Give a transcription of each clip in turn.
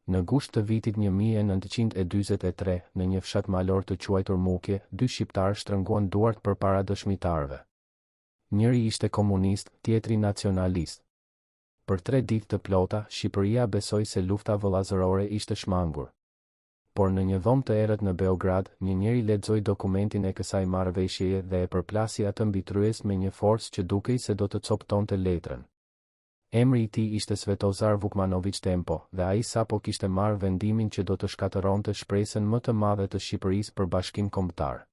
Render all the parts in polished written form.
Në gusht të vitit 1943, në një fshat malor të quajtur Mukje, 2 shqiptarë shtrënguan duart përpara dëshmitarëve. Njëri ishte komunist, tjetri nacionalist. Për 3 ditë të plota, Shqipëria besoi se lufta vëllazërore ishte shmangur. Por në një dhomë të errët në Beograd, një njeri lexoi dokumentin e kësaj marrëveshjeje dhe e përplasi atë mbi tryez me një forcë që dukej se do të coptonte letrën. Emri i tij ishte Svetozar Vukmanović Tempo, dhe ai sapo kishte marrë vendimin që do të shkatëronte shpresën më të madhe të Shqipërisë për bashkim kombëtar.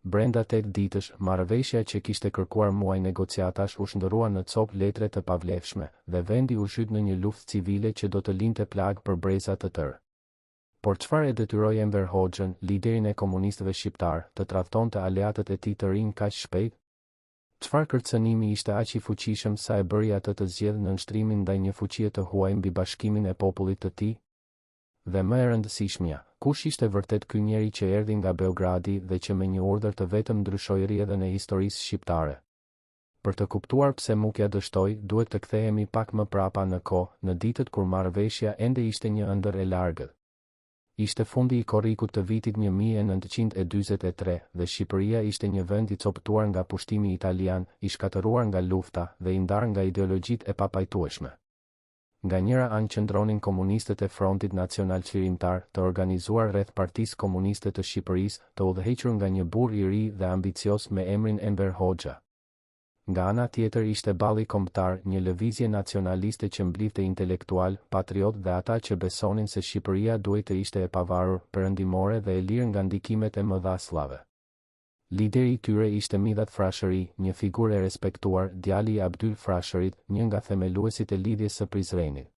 Brenda 8 ditësh, marrëveshja që kishte kërkuar muaj negociatash u shndërrua në copë letre të pavlefshme, dhe vendi u zhyt në një luftë civile që do të linte plagë për breza të tërë. Por çfarë e detyroi Enver Hoxhën, liderin e komunistëve shqiptar, të tradhtonte aleatët e tij të rinj kaq shpejt? Çfarë kërcënimi ishte aq i fuqishëm sa e bëri atë të zgjedhë nënshtrimin ndaj një fuqie të huaj mbi bashkimin e popullit të tij? Dhe më e rëndësishmja, kush ishte vërtet ky njeri që erdhi nga Beogradi dhe që me një urdhër të vetëm ndryshoi rrjedhën e historisë shqiptare? Për të kuptuar pse Mukja dështoi, duhet të kthehemi pak më prapa në kohë, në ditët kur marrëveshja ende ishte një ëndër e largët. Ishte fundi i korrikut të vitit 1943 dhe Shqipëria ishte një vend i coptuar nga pushtimi italian, i shkatëruar nga lufta dhe i ndarë nga ideologjitë e papajtueshme. Nga njëra anë qëndronin komunistët e Frontit Nacional Çlirimtar, të organizuar rreth Partisë Komuniste të Shqipërisë, të udhëhequr nga një burr i ri dhe ambicios me emrin Enver Hoxha. Nga ana tjetër ishte balli kombëtar, një lëvizje nacionaliste që mblidhte intelektual, patriot dhe ata që besonin se Shqipëria duhet të ishte e pavarur, perëndimore dhe e lirë nga ndikimet e mëdha slave. Lideri i tyre ishte Midhat Frashëri, një figurë e respektuar, djali i Abdyl Frashërit, një nga themeluesit e lidhjes së Prizrenit.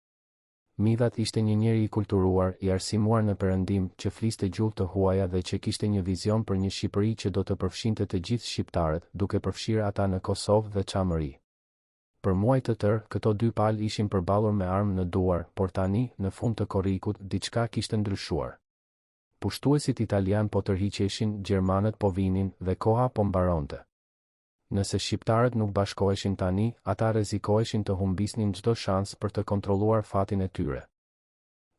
Midhat ishte një njeri i kulturuar, i arsimuar në perëndim, që fliste gjuhë të huaja dhe që kishte një vizion për një Shqipëri që do të përfshinte të gjithë shqiptarët, duke përfshirë ata në Kosovë dhe Çamëri. Për muaj të tërë, këto 2 palë ishin përballur me armë në duar, por tani, në fund të korrikut, diçka kishte ndryshuar. Pushtuesit italian po tërhiqeshin, gjermanët po vinin dhe koha po mbaronte. Nëse shqiptarët nuk bashkoheshin tani, ata rrezikoheshin të humbisnin çdo shans për të kontrolluar fatin e tyre.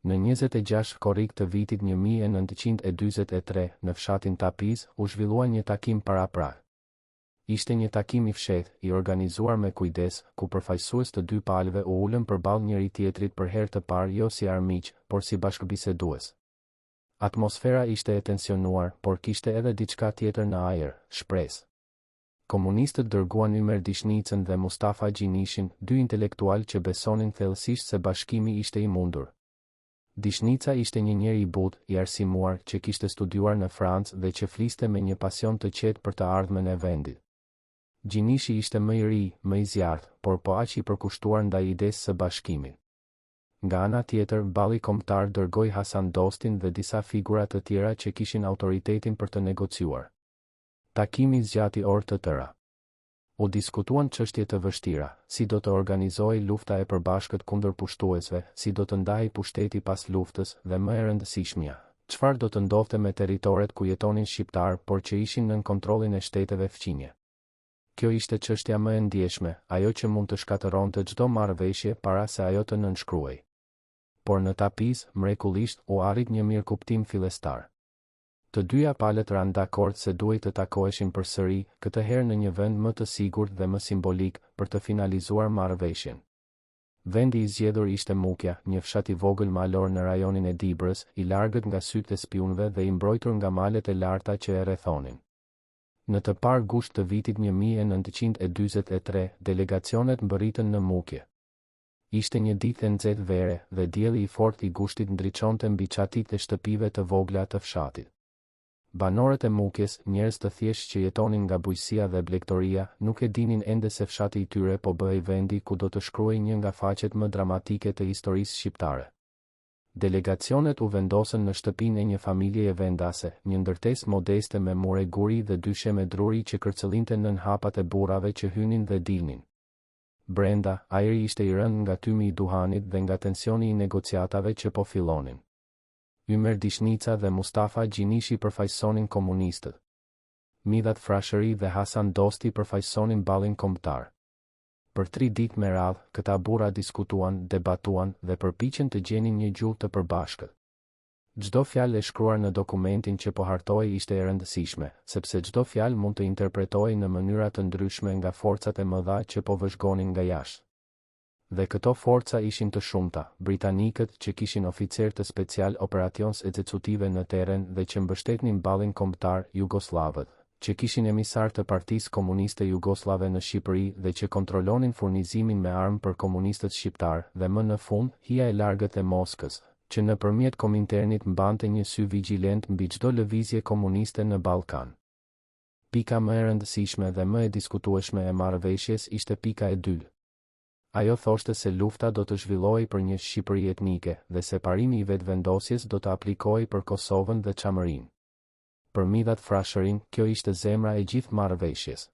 Në 26 korrik të vitit 1943, në fshatin Tapiz, u zhvillua një takim paraprak. Ishte një takim i fshehtë, i organizuar me kujdes, ku përfaqësues të 2 palëve u ulën përballë njëri tjetrit për herë të parë jo si armiq, por si bashkëbisedues. Atmosfera ishte e tensionuar, por kishte edhe diçka tjetër në ajër, shpresë. Komunistët dërguan Ymer Dishnicën dhe Mustafa Gjinishin, 2 intelektual që besonin thellësisht se bashkimi ishte i mundur. Dishnica ishte një njeri i butë, i arsimuar, që kishte studiuar në Francë dhe që fliste me një pasion të qetë për të ardhmen e vendit. Gjinishi ishte më i ri, më i zjarrt, por po aq i përkushtuar ndaj idesë së bashkimit. Nga ana tjetër, balli kombëtar dërgoi Hasan Dostin dhe disa figura të tjera që kishin autoritetin për të negociuar. Takimi zgjati orë të tëra. U diskutuan çështje të vështira, si do të organizohej lufta e përbashkët kundër pushtuesve, si do të ndahej pushteti pas luftës dhe më e rëndësishmja, çfarë do të ndodhte me territoret ku jetonin shqiptar por që ishin nën kontrollin e shteteve fqinje. Kjo ishte çështja më e ndjeshme, ajo që mund të shkatëronte çdo marrëveshje para se ajo të nënshkruhej. Por në Tapiz, mrekullisht, u arrit një mirëkuptim fillestar. Të dyja palët ranë dakord se duhej të takoheshin përsëri, këtë herë në një vend më të sigurt dhe më simbolik, për të finalizuar marrëveshjen. Vendi i zgjedhur ishte Mukja, një fshat i vogël malor në rajonin e Dibrës, i largët nga sytë e spionëve dhe i mbrojtur nga malet e larta që e rrethonin. Në të parë gusht të vitit 1943, delegacionet mbërritën në Mukje. Ishte një ditë e nxehtë vere dhe dielli i fortë i gushtit ndriçonte mbi çatitë e shtëpive të vogla të fshatit. Banorët e Mukjes, njerëz të thjeshtë që jetonin nga bujësia dhe blegtoria, nuk e dinin ende se fshati i tyre po bëhej vendi ku do të shkruhej një nga faqet më dramatike të historisë shqiptare. Delegacionet u vendosën në shtëpinë e një familjeje vendase, një ndërtesë modeste me mure guri dhe 2 sheme druri që kërcëllinte nën hapat e burrave që hynin dhe dilnin. Brenda, ajri ishte i rënë nga tymi i duhanit dhe nga tensioni i negociatave që po fillonin. Ymer Dishnica dhe Mustafa Gjinishi përfaqësonin komunistët. Midhat Frashëri dhe Hasan Dosti përfaqësonin ballin kombëtar. Për 3 ditë me radhë, këta burra diskutuan, debatuan dhe përpiqen të gjenin një gjuhë të përbashkët. Çdo fjalë e shkruar në dokumentin që po hartoi ishte e rëndësishme, sepse çdo fjalë mund të interpretohej në mënyra të ndryshme nga forcat e mëdha që po vëzhgonin nga jashtë. Dhe këto forca ishin të shumta, britanikët që kishin oficer të special operations ekzekutive në teren dhe që mbështetnin ballin kombëtar, jugoslavët, që kishin emisar të Partisë Komuniste Jugoslave në Shqipëri dhe që kontrollonin furnizimin me armë për komunistët shqiptar, dhe më në fund, hija e largët e Moskës, që nëpërmjet Kominternit mbante një sy vigjilent mbi çdo lëvizje komuniste në Ballkan. Pika më e rëndësishme dhe më e diskutueshme e marrëveshjes ishte pika e dytë. Ajo thoshte se lufta do të zhvillohej për një Shqipëri etnike dhe separimi i vetëvendosjes do të aplikohej për Kosovën dhe Çamërinë. Për Midhat Frashërin, kjo ishte zemra e gjithë marrëveshjes.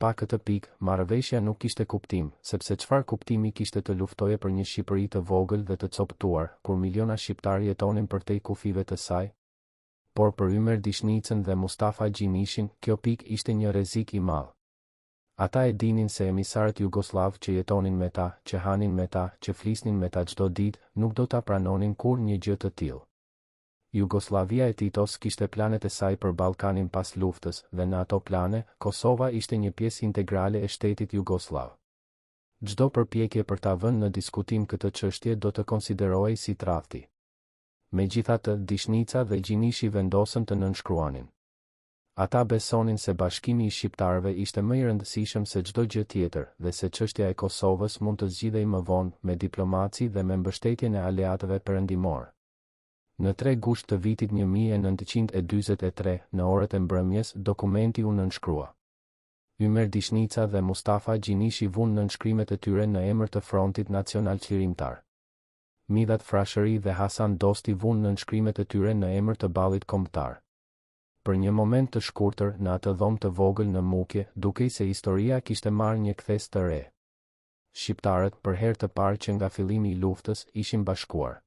Pa këtë pikë, marrëveshja nuk kishte kuptim, sepse çfarë kuptimi kishte të luftoje për një Shqipëri të vogël dhe të coptuar, kur miliona shqiptar jetonin përtej kufive të saj? Por për Ymer Dishnicën dhe Mustafa Gjinishin, kjo pikë ishte një rrezik i madh. Ata e dinin se emisarët jugoslav që jetonin me ta, që hanin me ta, që flisnin me ta çdo ditë, nuk do ta pranonin kur një gjë të tillë. Jugoslavia e Titos kishte planet e saj për Ballkanin pas luftës dhe në ato plane, Kosova ishte një pjesë integrale e shtetit jugoslav. Çdo përpjekje për ta vënë në diskutim këtë çështje do të konsiderohej si tradhti. Megjithatë, Dishnica dhe Gjinishi vendosën të nënshkruanin. Ata besonin se bashkimi i shqiptarëve ishte më i rëndësishëm se çdo gjë tjetër dhe se çështja e Kosovës mund të zgjidhej më vonë me diplomaci dhe me mbështetjen e aleatëve perëndimor. Në 3 gusht të vitit 1943, në orët e mbrëmjes, dokumenti u nënshkrua. Ymer Dishnica dhe Mustafa Gjinishi vunë nënshkrimet e tyre në emër të Frontit Nacional Qlirimtar. Midhat Frashëri dhe Hasan Dosti vunë nënshkrimet e tyre në emër të ballit kombëtar. Për një moment të shkurtër në atë dhomë të vogël në Mukje, dukej se historia kishte marrë një kthes të re. Shqiptarët, për herë të parë që nga fillimi i luftës, ishin bashkuar.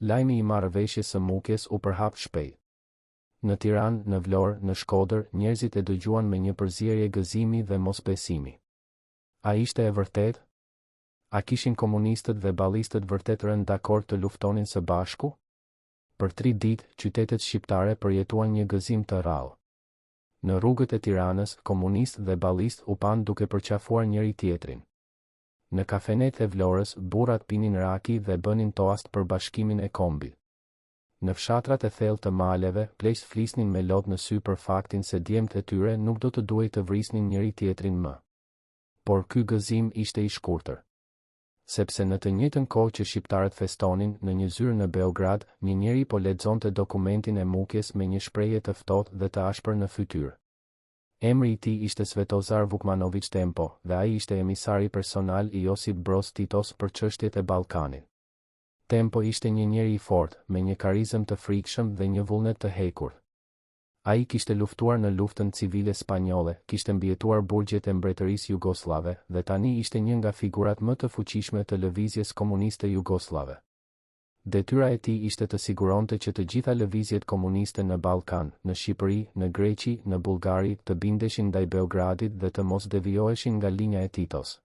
Lajmi i marrëveshjes së Mukjes u përhap shpejt. Në Tiranë, në Vlorë, në Shkodër, njerëzit e dëgjuan me një përzierje gëzimi dhe mosbesimi. A ishte e vërtetë? A kishin komunistët dhe ballistët vërtet rënë dakord të luftonin së bashku? Për 3 ditë, qytetet shqiptare përjetuan një gëzim të rrallë. Në rrugët e Tiranës, komunistë dhe ballistë u pan duke përqafuar njëri tjetrin. Në kafenet e Vlorës, burrat pinin raki dhe bënin toast për bashkimin e kombit. Në fshatrat e thellë të maleve, pleqt flisnin me lot në sy për faktin se djemtë e tyre nuk do të duhej të vrisnin njëri tjetrin më. Por ky gëzim ishte i shkurtër. Sepse në të njëjtën kohë që shqiptarët festonin, në një zyrë në Beograd, një njeri po lexonte dokumentin e Mukjes me një shprehje të ftohtë dhe të ashpër në fytyrë. Emri i tij ishte Svetozar Vukmanović Tempo, dhe ai ishte emisari personal i Josip Broz Titos për çështjet e Ballkanit. Tempo ishte një njeri i fortë, me një karizëm të frikshëm dhe një vullnet të hekur. Ai kishte luftuar në luftën civile spanjolle, kishte mbijetuar burgjet e mbretërisë jugoslave dhe tani ishte një nga figurat më të fuqishme të lëvizjes komuniste jugoslave. Detyra e tij ishte të siguronte që të gjitha lëvizjet komuniste në Ballkan, në Shqipëri, në Greqi, në Bullgari, të bindeshin ndaj Beogradit dhe të mos devijoheshin nga linja e Titos.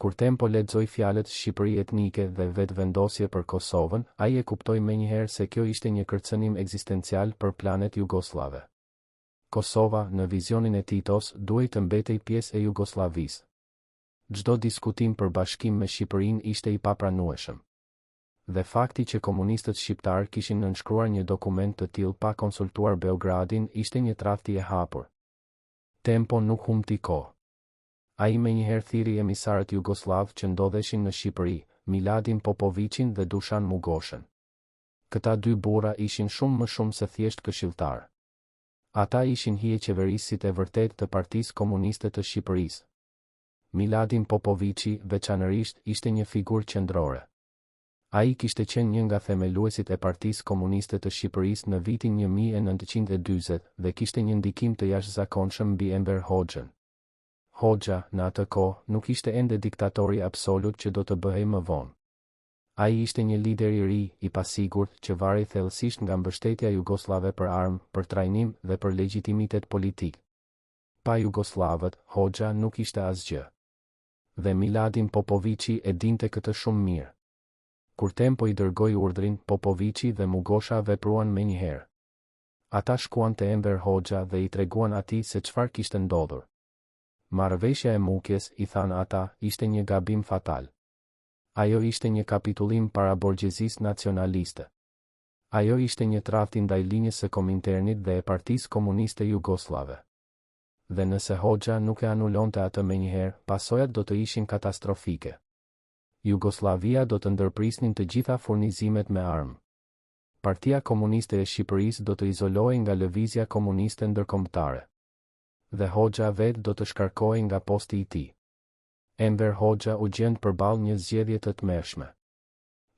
Kur Tempo lexoi fjalët Shqipëri etnike dhe vetëvendosje për Kosovën, ai e kuptoi menjëherë se kjo ishte një kërcënim ekzistencial për planet jugoslave. Kosova, në vizionin e Titos, duhej të mbetej pjesë e Jugosllavisë. Çdo diskutim për bashkim me Shqipërinë ishte i papranueshëm. Dhe fakti që komunistët shqiptar kishin nënshkruar një dokument të tillë pa konsultuar Beogradin ishte një tradhti e hapur. Tempo nuk humbti kohë. Ai menjëherë thiri emisarët jugoslav që ndodheshin në Shqipëri, Miladin Popovićin dhe Dušan Mugošën. Këta 2 burra ishin shumë më shumë se thjesht këshilltar. Ata ishin hije qeverisit e vërtet të Partisë Komuniste të Shqipërisë. Miladin Popovići, veçanërisht, ishte një figurë qendrore. Ai kishte qenë një nga themeluesit e Partisë Komuniste të Shqipërisë në vitin 1940 dhe kishte një ndikim të jashtëzakonshëm mbi Enver Hoxhën. Hoxha, në atë kohë, nuk ishte ende diktatori absolut që do të bëhej më vonë. Ai ishte një lider i ri, i pasigurt, që varej thellësisht nga mbështetja jugoslave për armë, për trajnim dhe për legjitimitet politik. Pa jugoslavët, Hoxha nuk ishte asgjë. Dhe Miladin Popovici e dinte këtë shumë mirë. Kur Tempo i dërgoi urdhrin, Popovici dhe Mugosha vepruan menjëherë. Ata shkuan te Enver Hoxha dhe i treguan atij se çfarë kishte ndodhur. Marrëveshja e Mukjes, i thanë ata, ishte një gabim fatal. Ajo ishte një kapitullim para borgjezisë nacionaliste. Ajo ishte një tradhti ndaj linjës së Kominternit dhe e Partisë Komuniste Jugoslave. Dhe nëse Hoxha nuk e anulonte atë menjëherë, pasojat do të ishin katastrofike. Jugoslavia do të ndërprisnin të gjitha furnizimet me armë. Partia Komuniste e Shqipërisë do të izolohej nga lëvizja komuniste ndërkombëtare. Dhe Hoxha vetë do të shkarkohej nga posti i tij. Enver Hoxha u gjend përballë një zgjedhje të tmerrshme.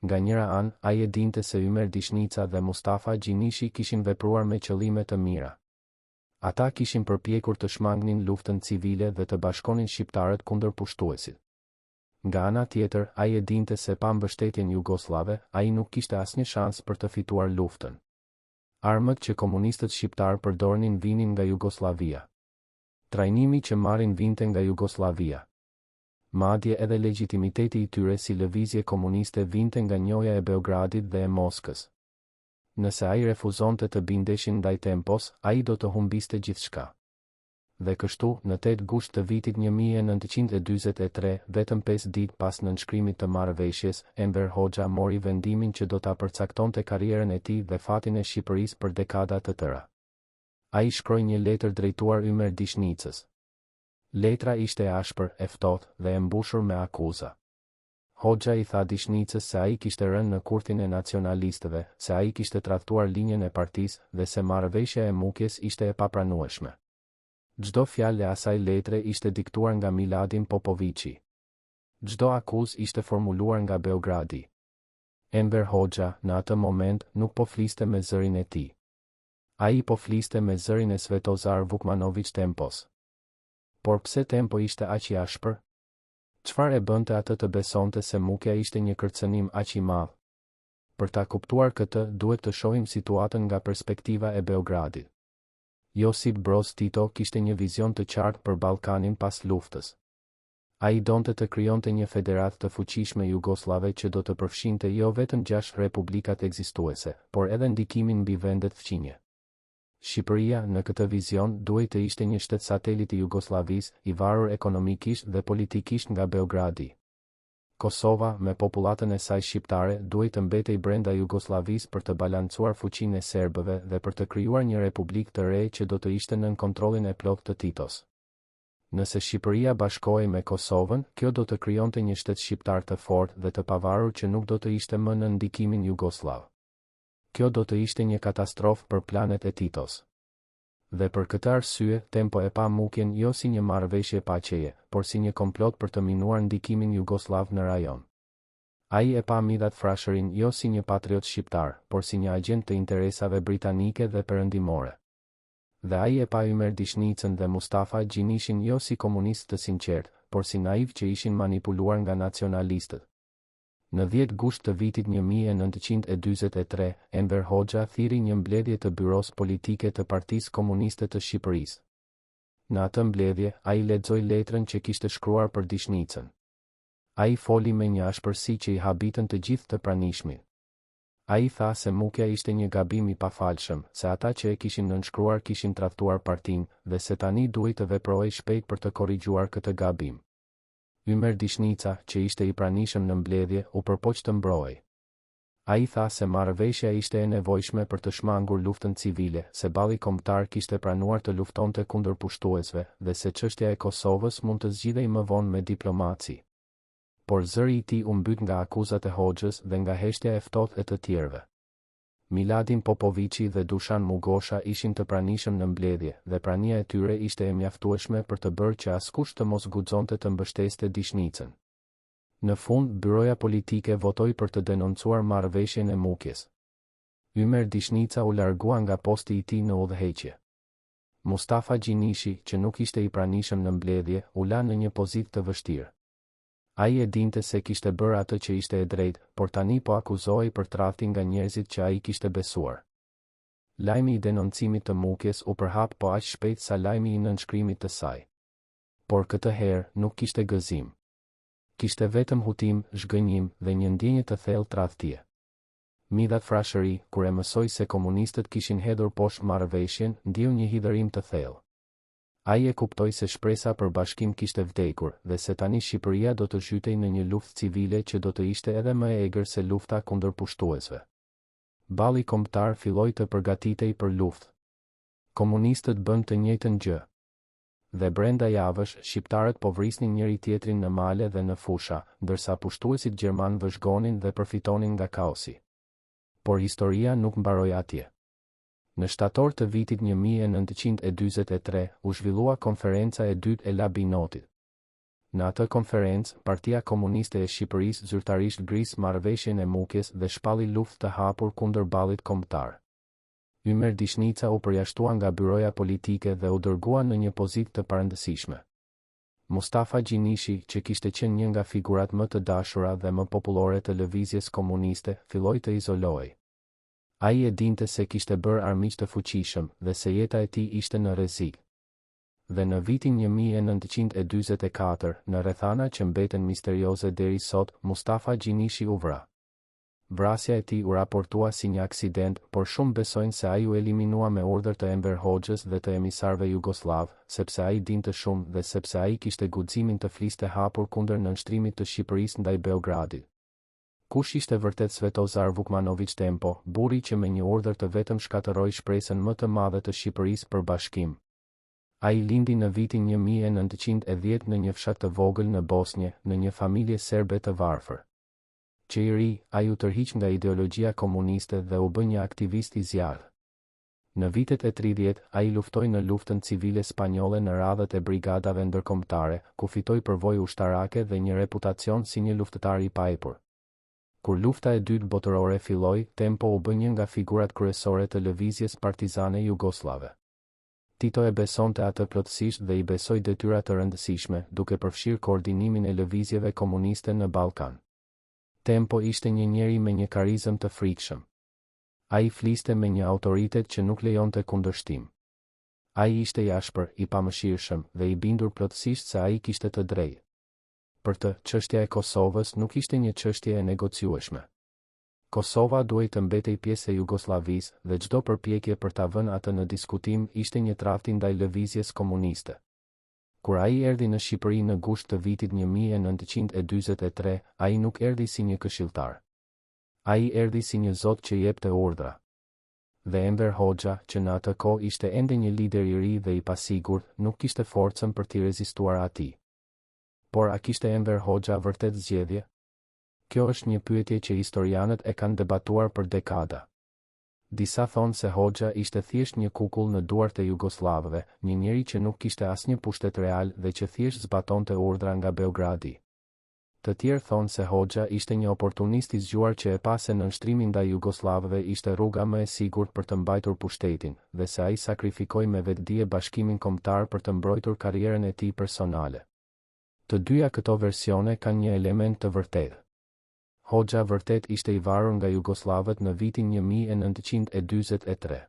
Nga njëra anë, ai e dinte se Ymer Dishnica dhe Mustafa Gjinishi kishin vepruar me qëllime të mira. Ata kishin përpjekur të shmangnin luftën civile dhe të bashkonin shqiptarët kundër pushtuesit. Nga ana tjetër, ai e dinte se pa mbështetjen jugoslave, ai nuk kishte asnjë shans për të fituar luftën. Armët që komunistët shqiptar përdornin vinin nga Jugoslavia. Trajnimi që marrin vinte nga Jugoslavia. Madje edhe legitimiteti i tyre si lëvizje komuniste vinte nga njoja e Beogradit dhe e Moskës. Nëse ai refuzonte të bindeshin ndaj Tempos, ai do të humbiste gjithçka. Dhe kështu, në 8 gusht të vitit 1943, vetëm 5 ditë pas nënshkrimit të marrëveshjes, Enver Hoxha mori vendimin që do ta përcaktonte karrierën e tij dhe fatin e Shqipërisë për dekada të tëra. Ai shkroi një letër drejtuar Ymer Dishnicës. Letra ishte e ashpër, e ftohtë dhe e mbushur me akuza. Hoxha i tha Dishnicës se ai kishte rënë në kurthin e nacionalistëve, se ai kishte tradhtuar linjën e partisë dhe se marrëveshja e Mukjes ishte e papranueshme. Çdo fjalë e asaj letre ishte diktuar nga Miladin Popovici. Çdo akuzë ishte formuluar nga Beogradi. Enver Hoxha, në atë moment, nuk po fliste me zërin e tij. Ai po fliste me zërin e Svetozar Vukmanović Tempos. Por pse Tempo ishte aq i ashpër? Çfarë e bënte atë të besonte se Mukja ishte një kërcënim aq i madh? Për ta kuptuar këtë, duhet të shohim situatën nga perspektiva e Beogradit. Josip Broz Tito kishte një vizion të qartë për Ballkanin pas luftës. Ai donte të krijonte një federatë të fuqishme jugoslave që do të përfshinte jo vetëm 6 republikat ekzistuese, por edhe ndikimin mbi vendet fqinje. Shqipëria, në këtë vizion, duhej të ishte një shtet satelit i Jugosllavisë, i varur ekonomikisht dhe politikisht nga Beogradi. Kosova, me popullatën e saj shqiptare, duhej të mbetej brenda Jugosllavisë për të balancuar fuqinë e serbëve dhe për të krijuar një republikë të re që do të ishte nën kontrollin e plotë të Titos. Nëse Shqipëria bashkohej me Kosovën, kjo do të krijonte një shtet shqiptar të fortë dhe të pavarur që nuk do të ishte më në ndikimin jugoslav. Kjo do të ishte një katastrofë për planet e Titos. Dhe për këtë arsye, Tempo e pa Mukjen jo si një marrëveshje paqeje, por si një komplot për të minuar ndikimin jugoslav në rajon. Ai e pa Midhat Frashërin jo si një patriot shqiptar, por si një agent të interesave britanike dhe perëndimore. Dhe ai e pa Ymer Dishnicën dhe Mustafa Gjinishin jo si komunistë të sinqertë, por si naiv që ishin manipuluar nga nacionalistët. Në 10 gusht të vitit 1943, Enver Hoxha thiri një mbledhje të byros politike të Partisë Komuniste të Shqipërisë. Në atë mbledhje, ai lexoi letrën që kishte shkruar për Dishnicën. Ai foli me një ashpërsi që i habitën të gjithë të pranishmit. Ai tha se Mukja ishte një gabim i pafalshëm, se ata që e kishin nënshkruar kishin tradhtuar partinë dhe se tani duhej të veprohej shpejt për të korrigjuar këtë gabim. Ymer Dishnica, që ishte i pranishëm në mbledhje, u përpoq të mbrojë. Ai tha se marrëveshja ishte e nevojshme për të shmangur luftën civile, se balli kombëtar kishte pranuar të luftonte kundër pushtuesve dhe se çështja e Kosovës mund të zgjidhej më vonë me diplomaci. Por zëri i tij u mbyt nga akuzat e Hoxhës dhe nga heshtja e ftohtë e të tjerëve. Miladin Popovici dhe Dušan Mugosha ishin të pranishëm në mbledhje dhe prania e tyre ishte e mjaftueshme për të bërë që askush të mos guxonte të mbështeste Dishnicën. Në fund, byroja politike votoi për të denoncuar marrëveshjen e Mukjes. Ymer Dishnica u largua nga posti i tij në udhëheqje. Mustafa Gjinishi, që nuk ishte i pranishëm në mbledhje, u la në një pozitë të vështirë. Ai e dinte se kishte bërë atë që ishte e drejtë, por tani po akuzohej për tradhti nga njerëzit që ai kishte besuar. Lajmi i denoncimit të Mukjes u përhap po aq shpejt sa lajmi i nënshkrimit të saj. Por këtë herë nuk kishte gëzim. Kishte vetëm hutim, zhgënjim dhe një ndjenjë të thellë tradhtie. Midhat frashëri, kur e mësoi se komunistët kishin hedhur poshtë marrëveshjen, ndjeu një hidhërim të thellë. Ai e kuptoi se shpresa për bashkim kishte vdekur dhe se tani Shqipëria do të zhytej në një luftë civile që do të ishte edhe më e egër se lufta kundër pushtuesve. Balli kombëtar filloi të përgatitej për luftë. Komunistët bën të njëjtën gjë. Dhe brenda javësh, shqiptarët po vrisnin njëri tjetrin në male dhe në fusha, ndërsa pushtuesit gjerman vëzhgonin dhe përfitonin nga kaosi. Por historia nuk mbaroi atje. Në shtator të vitit 1943 u zhvillua konferenca e dytë e Labinotit. Në atë konferencë, Partia Komuniste e Shqipërisë zyrtarisht gris marrëveshjen e Mukjes dhe shpalli luftë të hapur kundër ballit kombëtar. Ymer Dishnica u përjashtua nga byroja politike dhe u dërgua në një pozitë të parëndësishme. Mustafa Gjinishi, që kishte qenë një nga figurat më të dashura dhe më popullore të lëvizjes komuniste, filloi të izolohej. Ai e dinte se kishte bërë armiq të fuqishëm dhe se jeta e tij ishte në rrezik. Dhe në vitin 1944, në rrethana që mbeten misterioze deri sot, Mustafa Gjinishi u vra. Vrasja e tij u raportua si një aksident, por shumë besojnë se ai u eliminua me urdhër të Enver Hoxhës dhe të emisarëve jugoslav, sepse ai dinte shumë dhe sepse ai kishte guximin të fliste hapur kundër nënshtrimit të Shqipërisë ndaj Beogradit. Kush ishte vërtet Svetozar Vukmanović Tempo, burri që me një urdhër të vetëm shkatërroi shpresën më të madhe të Shqipërisë për bashkim? Ai lindi në vitin 1910 në një fshat të vogël në Bosnjë, në një familje serbe të varfër. Që i ri, ai u tërhiq nga ideologjia komuniste dhe u bë një aktivist i zjarr. Në vitet e 30, ai luftoi në luftën civile spanjolle në radhët e brigadave ndërkombëtare, ku fitoi përvojë ushtarake dhe një reputacion si një luftëtar i paepur. Kur lufta e dytë botërore filloi, Tempo u bë një nga figurat kryesore të lëvizjes partizane jugoslave. Tito e besonte atë plotësisht dhe i besoi detyra të rëndësishme, duke përfshirë koordinimin e lëvizjeve komuniste në Ballkan. Tempo ishte një njeri me një karizëm të frikshëm. Ai fliste me një autoritet që nuk lejonte kundërshtim. Ai ishte i ashpër, i pamëshirshëm dhe i bindur plotësisht se ai kishte të drejtë. Për të, çështja e Kosovës nuk ishte një çështje e negociueshme. Kosova duhej të mbetej pjesë e Jugosllavisë dhe çdo përpjekje për ta vënë atë në diskutim ishte një tradhti ndaj lëvizjes komuniste. Kur ai erdhi në Shqipëri në gusht të vitit 1943, ai nuk erdhi si një këshilltar. Ai erdhi si një zot që jepte urdhra. Dhe Enver Hoxha, që në atë kohë ishte ende një lider i ri dhe i pasigurt, nuk kishte forcën për t'i rezistuar atij. Por a kishte Enver Hoxha vërtet zgjedhje? Kjo është një pyetje që historianët e kanë debatuar për dekada. Disa thonë se Hoxha ishte thjesht një kukull në duart e jugoslavëve, një njeri që nuk kishte asnjë pushtet real dhe që thjesht zbatonte urdhra nga Beogradi. Të tjerë thonë se Hoxha ishte një oportunist i zgjuar që e pa se nënshtrimi ndaj jugoslavëve ishte rruga më e sigurt për të mbajtur pushtetin, dhe se ai sakrifikoi me vetdije bashkimin kombëtar për të mbrojtur karrierën e tij personale. Të dyja këto versione kanë një element të vërtetë. Hoxha vërtet ishte i varur nga jugoslavët në vitin 1943.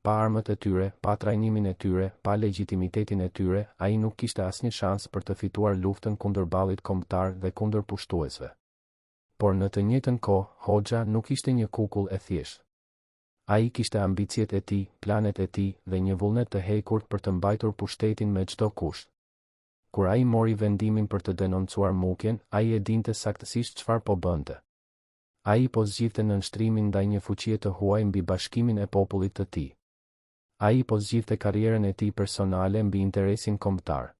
Pa armët e tyre, pa trajnimin e tyre, pa legjitimitetin e tyre, ai nuk kishte asnjë shans për të fituar luftën kundër ballit kombëtar dhe kundër pushtuesve. Por në të njëjtën kohë, Hoxha nuk ishte një kukull e thjeshtë. Ai kishte ambiciet e tij, planet e tij dhe një vullnet të hekurt për të mbajtur pushtetin me çdo kusht. Kur ai mori vendimin për të denoncuar Mukjen, ai e dinte saktësisht çfarë po bënte. Ai po zgjidhte nënshtrimin ndaj një fuqie të huaj mbi bashkimin e popullit të tij. Ai po zgjidhte karrierën e tij personale mbi interesin kombëtar.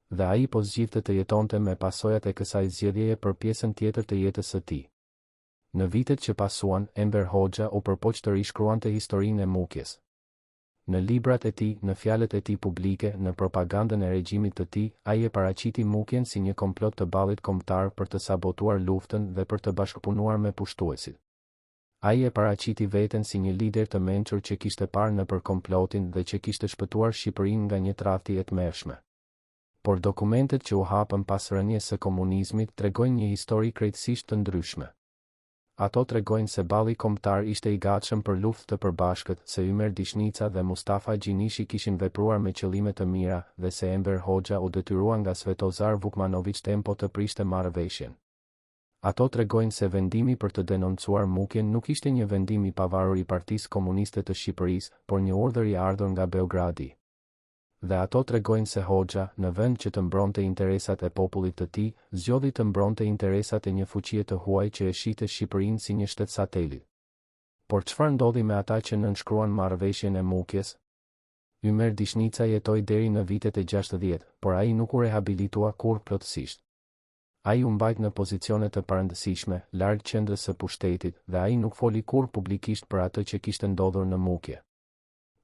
Dhe ai po zgjidhte të jetonte me pasojat e kësaj zgjedhjeje për pjesën tjetër të jetës së tij. Në vitet që pasuan, Enver Hoxha u përpoq të rishkruante historinë e Mukjes. Në librat e tij, në fjalët e tij publike, në propagandën e regjimit të tij, ai e paraqiti Mukjen si një komplot të ballit kombëtar për të sabotuar luftën dhe për të bashkëpunuar me pushtuesit. Ai e paraqiti veten si një lider të mençur që kishte parë nëpër komplotin dhe që kishte shpëtuar Shqipërinë nga një tradhti e tmerrshme. Por dokumentet që u hapën pas rënies së komunizmit tregojnë një histori krejtësisht të ndryshme. Ato tregojnë se balli kombëtar ishte i gatshëm për luftë të përbashkët, se Ymer Dishnica dhe Mustafa Gjinishi kishin vepruar me qëllime të mira dhe se Enver Hoxha u detyrua nga Svetozar Vukmanović Tempo të prishte marrëveshjen. Ato tregojnë se vendimi për të denoncuar mukjen nuk ishte një vendim i pavarur i Partisë Komuniste të Shqipërisë, por një urdhër i ardhur nga Beogradi. Dhe ato tregojnë se Hoxha, në vend që të mbronte interesat e popullit të tij, zgjodhi të mbronte interesat e një fuqie të huaj që e shite Shqipërinë si një shtet satelit. Por çfarë ndodhi me ata që nënshkruan marrëveshjen e mukjes? Ymer Dishnica jetoi deri në vitet e 60, por ai nuk u rehabilitua kurrë plotësisht. Ai u mbajt në pozicione të parëndësishme, larg qendrës së pushtetit, dhe ai nuk foli kurrë publikisht për atë që kishte ndodhur në mukje.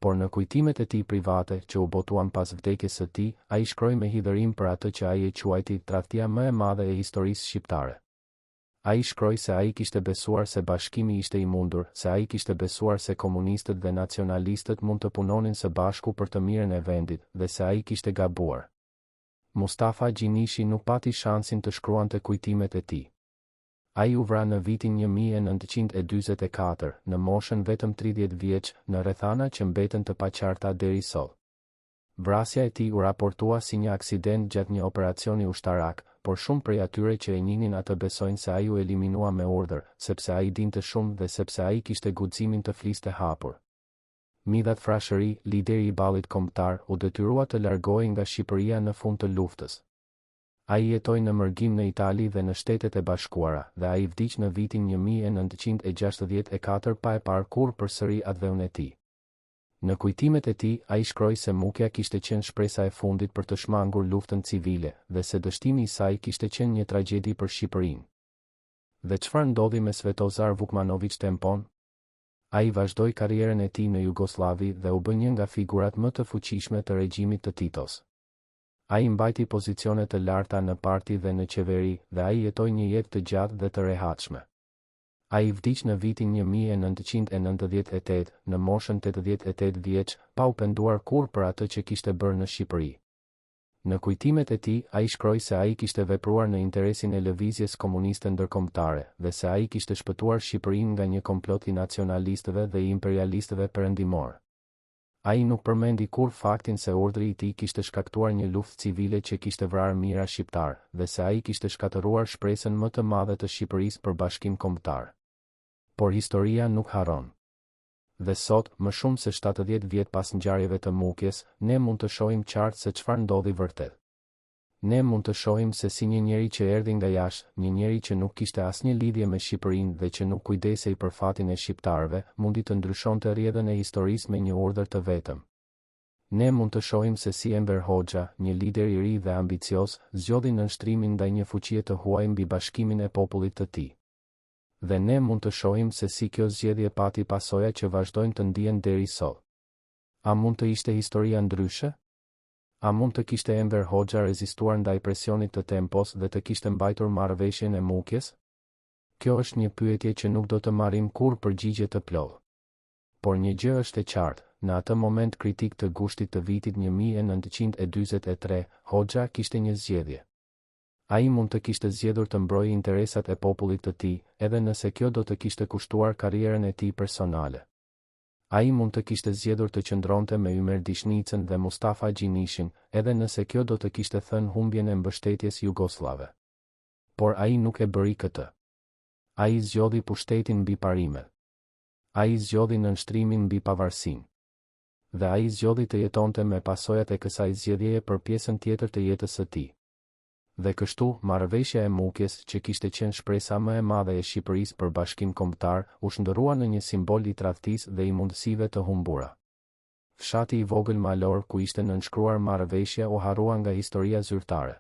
Por në kujtimet e tij private që u botuan pas vdekjes së tij, ai shkroi me hidhërim për atë që ai e quajti tradhtia më e madhe e historisë shqiptare. Ai shkroi se ai kishte besuar se bashkimi ishte i mundur, se ai kishte besuar se komunistët dhe nacionalistët mund të punonin së bashku për të mirën e vendit, dhe se ai kishte gabuar. Mustafa Gjinishi nuk pati shansin të shkruante kujtimet e tij. Ai u vra në vitin 1944, në moshën vetëm 30 vjeç, në rrethana që mbeten të paqarta deri sot. Vrasja e tij u raportua si një aksident gjatë një operacioni ushtarak, por shumë prej atyre që e njihnin atë besojnë se ai u eliminua me urdhër, sepse ai dinte shumë dhe sepse ai kishte guximin të fliste hapur. Midhat Frashëri, lideri i ballit kombëtar, u detyrua të largohej nga Shqipëria në fund të luftës. Ai jetoi në mërgim në Itali dhe në Shtetet e Bashkuara, dhe ai vdiq në vitin 1964 pa e parë kurrë përsëri atë e tij. Në kujtimet e tij, ai shkroi se mukja kishte qenë shpresa e fundit për të shmangur luftën civile, dhe se dështimi i saj kishte qenë një tragjedi për Shqipërinë. Dhe çfarë ndodhi me Svetozar Vukmanović Tempon? Ai vazhdoi karrierën e tij në Jugosllavi dhe u bë një nga figurat më të fuqishme të regjimit të Titos. Ai mbajti pozicione të larta në parti dhe në qeveri, dhe ai jetoi një jetë të gjatë dhe të rehatshme. Ai vdiq në vitin 1998, në moshën 88 vjeç, pa u penduar kurrë për atë që kishte bërë në Shqipëri. Në kujtimet e tij, ai shkroi se ai kishte vepruar në interesin e lëvizjes komuniste ndërkombëtare, dhe se ai kishte shpëtuar Shqipërinë nga një komplot i nacionalistëve dhe i imperialistëve perëndimor. Ai nuk përmendi kurrë faktin se urdhri i tij kishte shkaktuar një luftë civile që kishte vrarë mijëra shqiptar, dhe se ai kishte shkatëruar shpresën më të madhe të Shqipërisë për bashkim kombëtar. Por historia nuk harron. Dhe sot, më shumë se 70 vjet pas ngjarjeve të mukjes, ne mund të shohim qartë se çfarë ndodhi vërtet. Ne mund të shohim se si një njeri që erdhi nga jashtë, një njeri që nuk kishte asnjë lidhje me Shqipërinë dhe që nuk kujdesej për fatin e shqiptarëve, mundi të ndryshonte rrjedhën e historisë me një urdhër të vetëm. Ne mund të shohim se si Enver Hoxha, një lider i ri dhe ambicioz, zgjodhi nënshtrimin ndaj një fuqie të huaj mbi bashkimin e popullit të tij. Dhe ne mund të shohim se si kjo zgjedhje pati pasoja që vazhdojnë të ndihen deri sot. A mund të ishte historia ndryshe? A mund të kishte Enver Hoxha rezistuar ndaj presionit të Tempos dhe të kishte mbajtur marrëveshjen e mukjes? Kjo është një pyetje që nuk do të marrim kurrë përgjigje të plotë. Por një gjë është e qartë, në atë moment kritik të gushtit të vitit 1943, Hoxha kishte një zgjedhje. Ai mund të kishte zgjedhur të mbrojë interesat e popullit të tij, edhe nëse kjo do të kishte kushtuar karrierën e tij personale. Ai mund të kishte zgjedhur të qëndronte me Ymer Dishnicën dhe Mustafa Gjinishin, edhe nëse kjo do të kishte thënë humbjen e mbështetjes jugoslave. Por ai nuk e bëri këtë. Ai zgjodhi pushtetin mbi parimet. Ai zgjodhi nënshtrimin mbi pavarësinë. Dhe ai zgjodhi të jetonte me pasojat e kësaj zgjedhjeje për pjesën tjetër të jetës së tij. Dhe kështu, marrëveshja e mukjes, që kishte qenë shpresa më e madhe e Shqipërisë për bashkim kombëtar, u shndërrua në një simbol i tradhtisë dhe i mundësive të humbura. Fshati i vogël malor ku ishte nënshkruar marrëveshja u harrua nga historia zyrtare.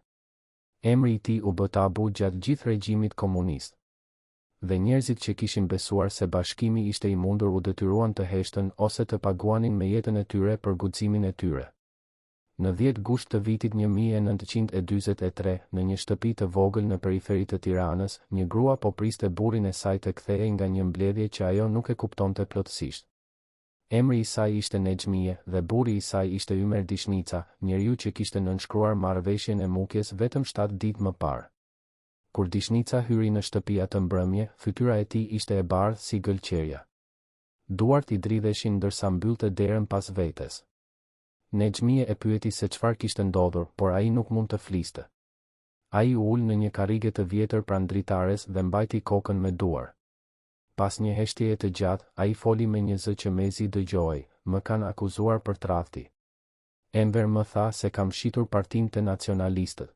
Emri i tij u bë tabu gjatë gjithë regjimit komunist. Dhe njerëzit që kishin besuar se bashkimi ishte i mundur u detyruan të heshtën ose të paguanin me jetën e tyre për guximin e tyre. Në 10 gusht të vitit 1943, në një shtëpi të vogël në periferi të Tiranës, një grua po priste burrin e saj të kthehej nga një mbledhje që ajo nuk e kuptonte plotësisht. Emri i saj ishte Nexhmije dhe burri i saj ishte Ymer Dishnica, njeriu që kishte nënshkruar marrëveshjen e mukjes vetëm 7 ditë më parë. Kur dishnica hyri në shtëpi atë mbrëmje, fytyra e tij ishte e bardhë si gëlqerja. Duart I dridheshin ndërsa mbyllte derën pas vetes. Nexhmie e pyeti se çfarë kishte ndodhur, por ai nuk mund të fliste. Ai u ul në një karrige të vjetër pranë dritares dhe mbajti kokën me duar. Pas një heshtjeje të gjatë, ai foli me një zë që mezi dëgjoi: "Më kanë akuzuar për tradhti. Enver më tha se kam shitur Partinë të Nacionalistët.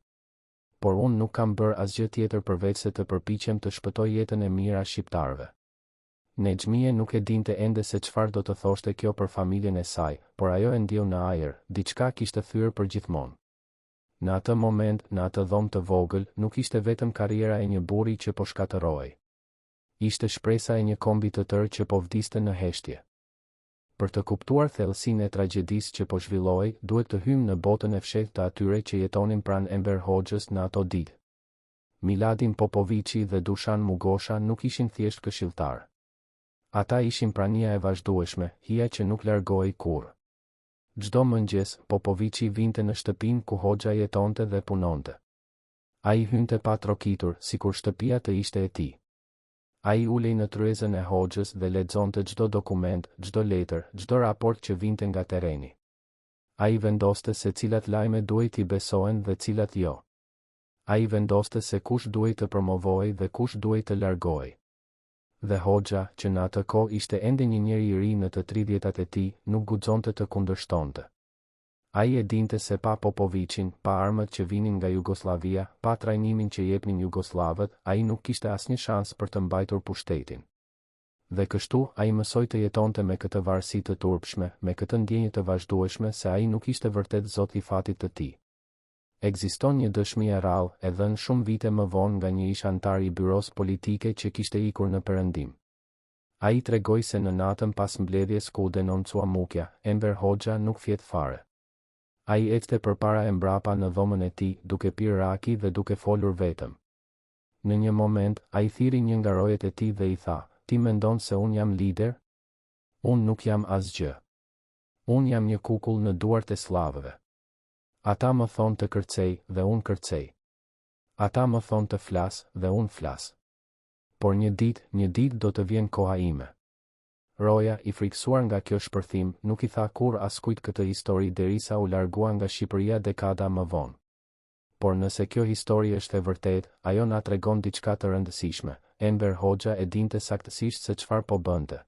Por unë nuk kam bërë asgjë tjetër përveç se të përpiqem të shpëtoj jetën e mirë a shqiptarëve." Nexhmie nuk e dinte ende se çfarë do të thoshte kjo për familjen e saj, por ajo e ndjeu në ajër, diçka kishte thyer përgjithmonë. Në atë moment, në atë dhomë të vogël, nuk ishte vetëm karriera e një burri që po shkatërrohej. Ishte shpresa e një kombi të tërë që po vdiste në heshtje. Për të kuptuar thellësinë e tragjedisë që po zhvillohej, duhet të hyjmë në botën e fshehtë të atyre që jetonin pranë Enver Hoxhës në ato ditë. Miladin Popoviçi dhe Dushan Mugosha nuk ishin thjesht këshilltar. Ata ishin prania e vazhdueshme, hija që nuk largohej kurrë. Çdo mëngjes, Popoviçi vinte në shtëpinë ku Hoxha jetonte dhe punonte. Ai hynte pa trokitur, sikur shtëpia të ishte e tij. Ai ulej në tryezën e Hoxhës dhe lexonte çdo dokument, çdo letër, çdo raport që vinte nga terreni. Ai vendoste se cilat lajme duhet I besohen dhe cilat jo. Ai vendoste se kush duhet të promovohej dhe kush duhet të largohej. Dhe Hoxha, që në atë kohë ishte ende një njeri I ri në të 30-tat e tij, nuk guxonte të kundërshtonte. Ai e dinte se pa Popoviçin, pa armët që vinin nga Jugoslavia, pa trajnimin që jepnin jugoslavët, ai nuk kishte asnjë shans për të mbajtur pushtetin. Dhe kështu, ai mësoi të jetonte me këtë varësi të turpshme, me këtë ndjenjë të vazhdueshme se ai nuk ishte vërtet zot I fatit të tij. Ekziston një dëshmi e rrallë, e dhënë shumë vite më vonë nga një ish antar I byros politike që kishte ikur në perëndim. Ai tregoi se në natën pas mbledhjes ku u denoncua Mukja, Enver Hoxha nuk fjet fare. Ai ecte përpara e mbrapa në dhomën e tij, duke pirë raki dhe duke folur vetëm. Në një moment, ai thiri një nga rojet e tij dhe I tha: "Ti mendon se unë jam lider? Unë nuk jam asgjë. Unë jam një kukull në duart e slavëve. Ata më thonë të kërcej dhe unë kërcej. Ata më thonë të flas dhe unë flas. Por një ditë do të vjen koha ime." Roja, I friksuar nga kjo shpërthim, nuk I tha kurrë askujt këtë histori derisa u largua nga Shqipëria dekada më vonë. Por nëse kjo histori është e vërtetë, ajo na tregon diçka të rëndësishme. Enver Hoxha e dinte saktësisht se çfarë po bënte.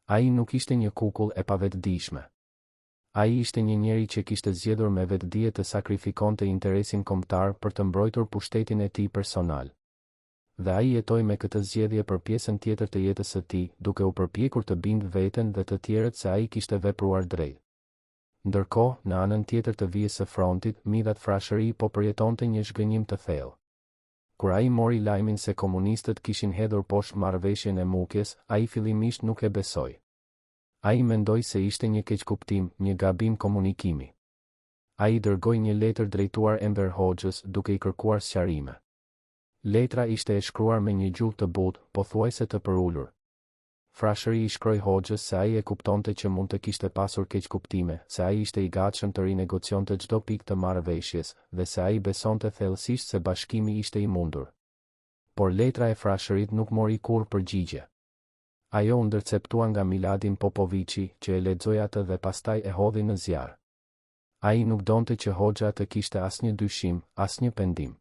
Ai nuk ishte një kukull e pavetëdijshme. Ai ishte një njeri që kishte zgjedhur me vetdije të sakrifikonte interesin kombëtar për të mbrojtur pushtetin e tij personal. Dhe ai jetoi me këtë zgjedhje për pjesën tjetër të jetës së tij, duke u përpjekur të bindë veten dhe të tjerët se ai kishte vepruar drejt. Ndërkohë, në anën tjetër të vijës së frontit, Midhat Frashëri po përjetonte një zhgënjim të thellë. Kur ai mori lajmin se komunistët kishin hedhur poshtë marrëveshjen e Mukjes, ai fillimisht nuk e besoi. Ai mendoi se ishte një keqkuptim, një gabim komunikimi. Ai dërgoi një letër drejtuar Enver Hoxhës duke I kërkuar sqarime. Letra ishte e shkruar me një gjuhë të butë, pothuajse të përulur. Frashëri I shkroi Hoxhës se ai e kuptonte që mund të kishte pasur keqkuptime, se ai ishte I gatshëm të rinegocionte çdo pikë të marrëveshjes, dhe se ai besonte thellësisht se bashkimi ishte I mundur. Por letra e Frashërit nuk mori kurrë përgjigje. Ajo u ndërceptua nga Miladin Popoviçi, që e lexoi atë dhe pastaj e hodhi në zjarr. Ai nuk donte që Hoxha të kishte asnjë dyshim, asnjë pendim.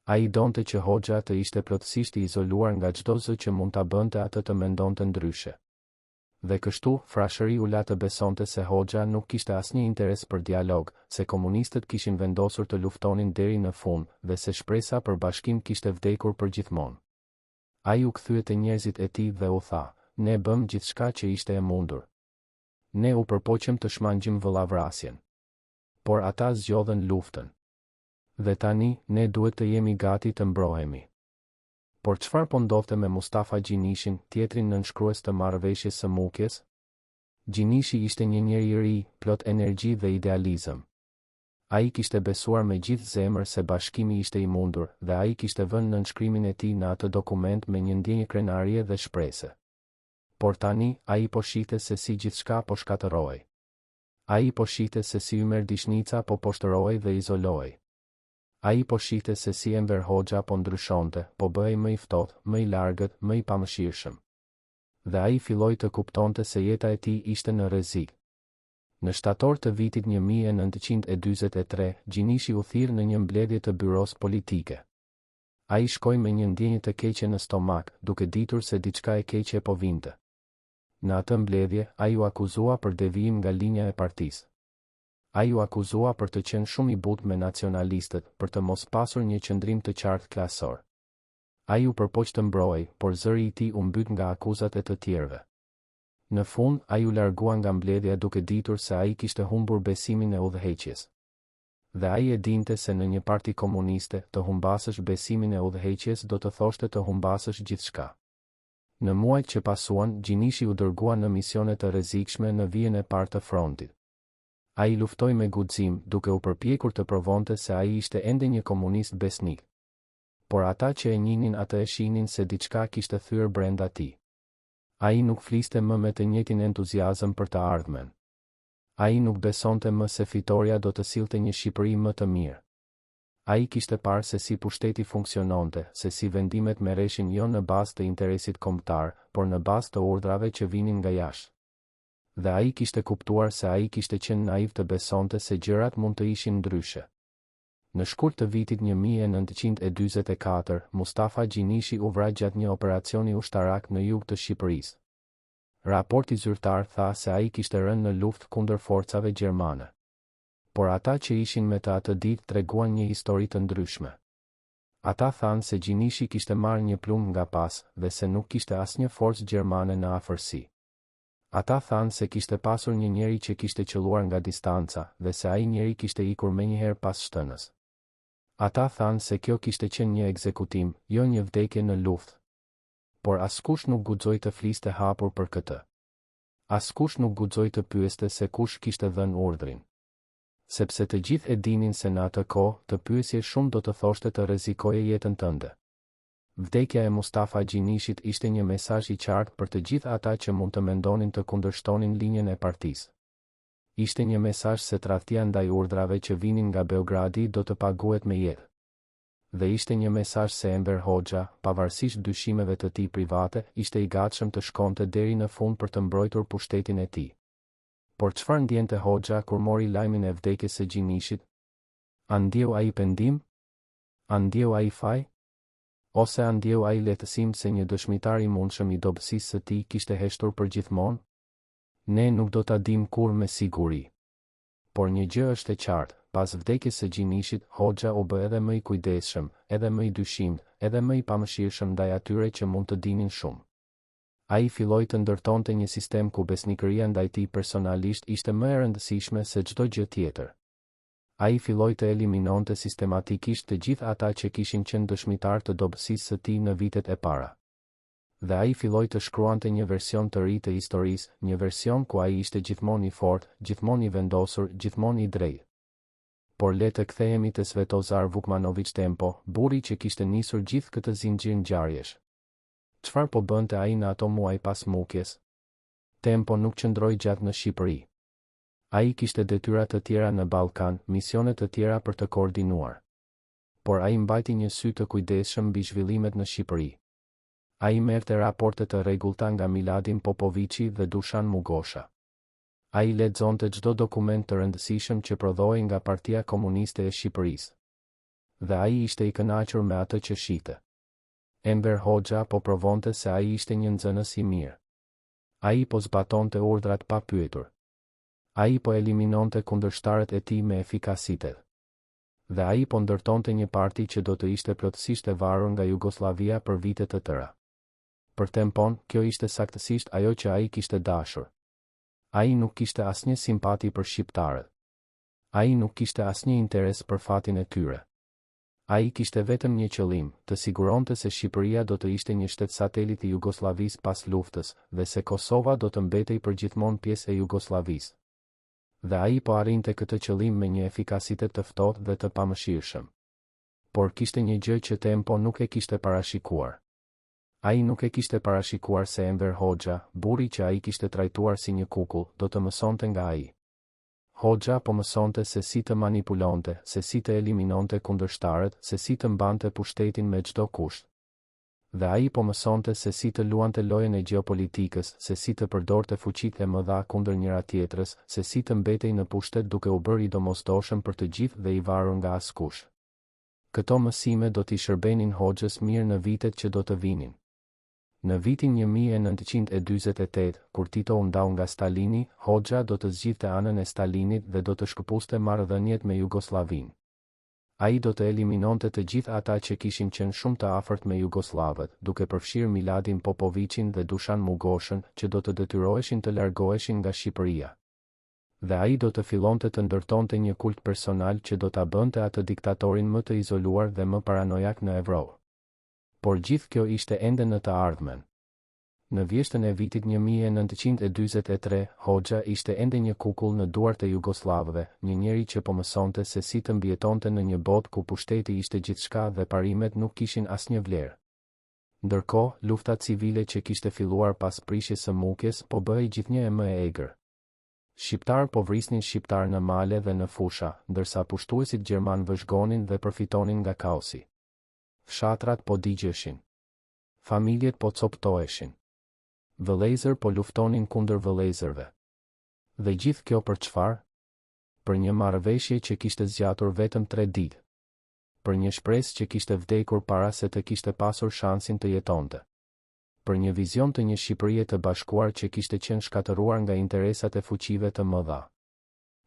Ai donte që Hoxha të ishte plotësisht I izoluar nga çdo zë që mund ta bënte atë të mendonte ndryshe. Dhe kështu, Frashëri u la të besonte se Hoxha nuk kishte asnjë interes për dialog, se komunistët kishin vendosur të luftonin deri në fund dhe se shpresa për bashkim kishte vdekur përgjithmonë. Ai u kthye te njerëzit e tij dhe u tha: "Ne bëm gjithçka që ishte e mundur. Ne u përpoqëm të shmangjim vëllavrasjen. Por ata zgjodhen luftën. Dhe tani, ne duhet të jemi gati të mbrohemi." Por çfarë po ndodhte me Mustafa Gjinishin, tjetrin nënshkrues të marrëveshjes së Mukjes? Gjinishi ishte një njeri I ri, plot energji dhe idealizëm. Ai kishte besuar me gjithë zemër se bashkimi ishte I mundur, dhe ai kishte vënë nënshkrimin e tij në atë dokument me një ndjenjë krenarie dhe shprese. Por tani, ai po shihte se si gjithçka po shkatërrohej. Ai po shihte se si ymer dishnica po poshtërohej dhe izolohej. Ai po shihte se si Enver Hoxha po ndryshonte, po bëhej më i ftohtë, më i largët, më i pamëshirshëm. Dhe ai filloi të kuptonte se jeta e tij ishte në rrezik. Në shtator të vitit 1943, Gjinishi u thirr në një mbledhje të byros politike. Ai shkoi me një ndjenjë të keqe në stomak, duke ditur se diçka e keqe po vinte. Në atë mbledhje, ai u akuzua për devijim nga linja e partisë. Ai u akuzua për të qenë shumë i butë me nacionalistët, për të mos pasur një qëndrim të qartë klasor. Ai u përpoq të mbrojë, por zëri i tij u mbyt nga akuzat e të tjerëve. Në fund, ai u largua nga mbledhja duke ditur se ai kishte humbur besimin e udhëheqjes. Dhe ai e dinte se në një parti komuniste, të humbasësh besimin e udhëheqjes do të thoshte të humbasësh gjithçka. Në muajt që pasuan, Gjinishi u dërgua në misione të rrezikshme në vijën e parë të frontit. Ai luftoi me guxim, duke u përpjekur të provonte se ai ishte ende një komunist besnik. Por ata që e njihnin atë e shihnin se diçka kishte thyer brenda tij. Ai nuk fliste më me të njëjtin entuziazëm për të ardhmen. Ai nuk besonte më se fitoria do të sillte një Shqipëri më të mirë. Ai kishte parë se si pushteti funksiononte, se si vendimet merreshin jo në bazë të interesit kombëtar, por në bazë të urdhrave që vinin nga jashtë. Dhe ai kishte kuptuar se ai kishte qenë naiv të besonte se gjërat mund të ishin ndryshe. Në shkurt të vitit 1944, Mustafa Gjinishi u vra gjatë një operacioni ushtarak në jug të Shqipërisë. Raporti zyrtar tha se ai kishte rënë në luftë kundër forcave gjermane. Por ata që ishin me të atë ditë treguan një histori të ndryshme. Ata thanë se Gjinishi kishte marrë një plumb nga pas dhe se nuk kishte asnjë forcë gjermane në afërsi. Ata thanë se kishte pasur një njeri që kishte qelluar nga distanca dhe se ai njeri kishte ikur menjëherë pas shtënës. Ata thanë se kjo kishte qenë një ekzekutim, jo një vdekje në luftë. Por askush nuk guxoi të fliste hapur për këtë. Askush nuk guxoi të pyeste se kush kishte dhënë urdhrin. Sepse të gjithë e dinin se në atë kohë, të pyesje shumë do të thoshte të rrezikoje jetën tënde. Vdekja e Mustafa Gjinishit ishte një mesazh i qartë për të gjithë ata që mund të mendonin të kundërshtonin linjën e partisë. Ishte një mesazh se tradhtia ndaj urdhrave që vinin nga Beogradi do të paguhet me jetë. Dhe ishte një mesazh se Enver Hoxha, pavarësisht dyshimeve të tij private, ishte i gatshëm të shkonte deri në fund për të mbrojtur pushtetin e tij. Por çfarë ndjente Hoxha kur mori lajmin e vdekjes së Gjinishit? A ndjeu ai pendim? A ndjeu ai faj? Ose a ndjeu ai lehtësim se një dëshmitar i mundshëm i dobësisë së tij kishte heshtur përgjithmonë? Ne nuk do ta dim kurrë me siguri. Por një gjë është e qartë, pas vdekjes së Gjinishit, Hoxha u bë edhe më i kujdesshëm, edhe më i dyshimt, edhe më i pamëshirshëm ndaj atyre që mund të dinin shumë. Ai filloi të ndërtonte një sistem ku besnikëria ndaj tij personalisht ishte më e rëndësishme se çdo gjë tjetër. Ai filloi të eliminonte sistematikisht të gjithë ata që kishin qenë dëshmitar të dobësisë së tij në vitet e para. Dhe ai filloi të shkruante një version të ri të historisë, një version ku ai ishte gjithmonë i fortë, gjithmonë i vendosur, gjithmonë i drejtë. Por le të kthehemi te Svetozar Vukmanović Tempo, burri që kishte nisur gjithë këtë zinxhir ngjarjesh. Çfarë po bënte ai në ato muaj pas mukjes? Tempo nuk qëndroi gjatë në Shqipëri. Ai kishte detyra të tjera në Ballkan, misione të tjera për të koordinuar. Por ai mbajti një sy të kujdesshëm mbi zhvillimet në Shqipëri. Ai merrte raporte të rregullta nga Miladin Popoviçi dhe Dushan Mugosha. Ai lexonte çdo dokument të rëndësishëm që prodhoi nga Partia Komuniste e Shqipërisë. Dhe ai ishte i kënaqur me atë që shihte. Enver Hoxha po provonte se ai ishte një nxënës i mirë. Ai po zbatonte urdhrat pa pyetur. Ai po eliminonte kundërshtarët e tij me efikasitet. Dhe ai po ndërtonte një parti që do të ishte plotësisht e varur nga Jugosllavia për vite të tëra. Për Tempon, kjo ishte saktësisht ajo që ai kishte dashur. Ai nuk kishte asnjë simpati për shqiptarët. Ai nuk kishte asnjë interes për fatin e tyre. Ai kishte vetëm një qëllim, të siguronte se Shqipëria do të ishte një shtet satelit i Jugosllavisë pas luftës dhe se Kosova do të mbetej përgjithmonë pjesë e Jugosllavisë. Dhe ai po arrinte këtë qëllim me një efikasitet të ftohtë dhe të pamëshirshëm. Por kishte një gjë që Tempo nuk e kishte parashikuar. Ai nuk e kishte parashikuar se Enver Hoxha, burri që ai kishte trajtuar si një kukull, do të mësonte nga ai. Hoxha po mësonte se si të manipulonte, se si të eliminonte kundërshtarët, se si të mbante pushtetin me çdo kusht. Dhe ai po mësonte se si të luante lojën e gjeopolitikës, se si të përdorte fuqitë e mëdha kundër njëra tjetrës, se si të mbetej në pushtet duke u bërë i domosdoshëm për të gjithë dhe i varur nga askush. Këto mësime do t'i shërbenin Hoxhës mirë në vitet që do të vinin. Në vitin 1948, kur Tito u ndau nga Stalini, Hoxha do të zgjidhte anën e Stalinit dhe do të shkëpuste marrëdhëniet me Jugosllavinë. Ai do të eliminonte të gjithë ata që kishin qenë shumë të afërt me Jugoslavët, duke përfshirë Miladin Popovicin dhe Dušan Mugoshën, që do të detyroheshin të largoheshin nga Shqipëria. Dhe ai do të fillonte të ndërtonte një kult personal që do ta bënte atë diktatorin më të izoluar dhe më paranojak në Evropë. Por gjithë kjo ishte ende në të ardhmen. Në vjeshtën e vitit 1943, Hoxha ishte ende një kukull në duart e Jugoslavëve, një njeri që po mësonte se si të mbjetonte në një botë ku pushteti ishte gjithçka dhe parimet nuk kishin asnjë vlerë. Ndërkohë, lufta civile që kishte filluar pas prishjes së Mukjes po bëhej gjithnjë më e egër. Shqiptar po vrisnin shqiptar në male dhe në fusha, ndërsa pushtuesit gjerman vëzhgonin dhe përfitonin nga kaosi. Fshatrat po digjeshin. Familjet po coptoheshin. Vëllezër po luftonin kundër vëllezërve. Dhe gjithë kjo për çfarë? Për një marrëveshje që kishte zgjatur vetëm 3 ditë. Për një shpresë që kishte vdekur para se të kishte pasur shansin të jetonte. Për një vizion të një Shqipërie të bashkuar që kishte qenë shkatëruar nga interesat e fuqive të mëdha.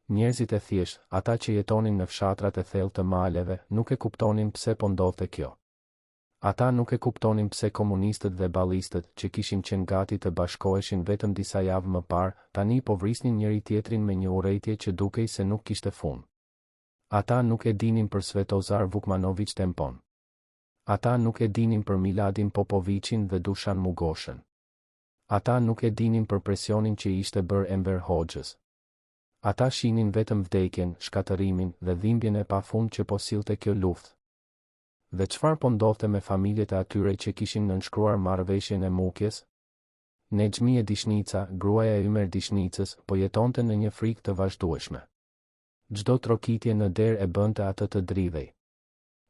Njerëzit e thjesht, ata që jetonin në fshatrat e thellë të maleve, nuk e kuptonin pse po ndodhte kjo. Ata nuk e kuptonin pse komunistët dhe ballistët, që kishin qenë gati të bashkoheshin vetëm disa javë më parë, tani po vrisnin njëri tjetrin me një urrëtie që dukej se nuk kishte fund. Ata nuk e dinin për Svetozar Vukmanović Tempon. Ata nuk e dinin për Miladin Popovicin dhe Dušan Mugoshën. Ata nuk e dinin për presionin që ishte bërë Enver Hoxhës. Ata shihnin vetëm vdekjen, shkatërimin dhe dhimbjen e pafund që po sillte kjo luftë. Dhe çfarë po ndodhte me familjet e atyre që kishin nënshkruar marrëveshjen e Mukjes? Nexhmi e Dishnica, gruaja e Ymer Dishnicës, po jetonte në një frikë të vazhdueshme. Çdo trokitje në derë e bënte atë të dridhej.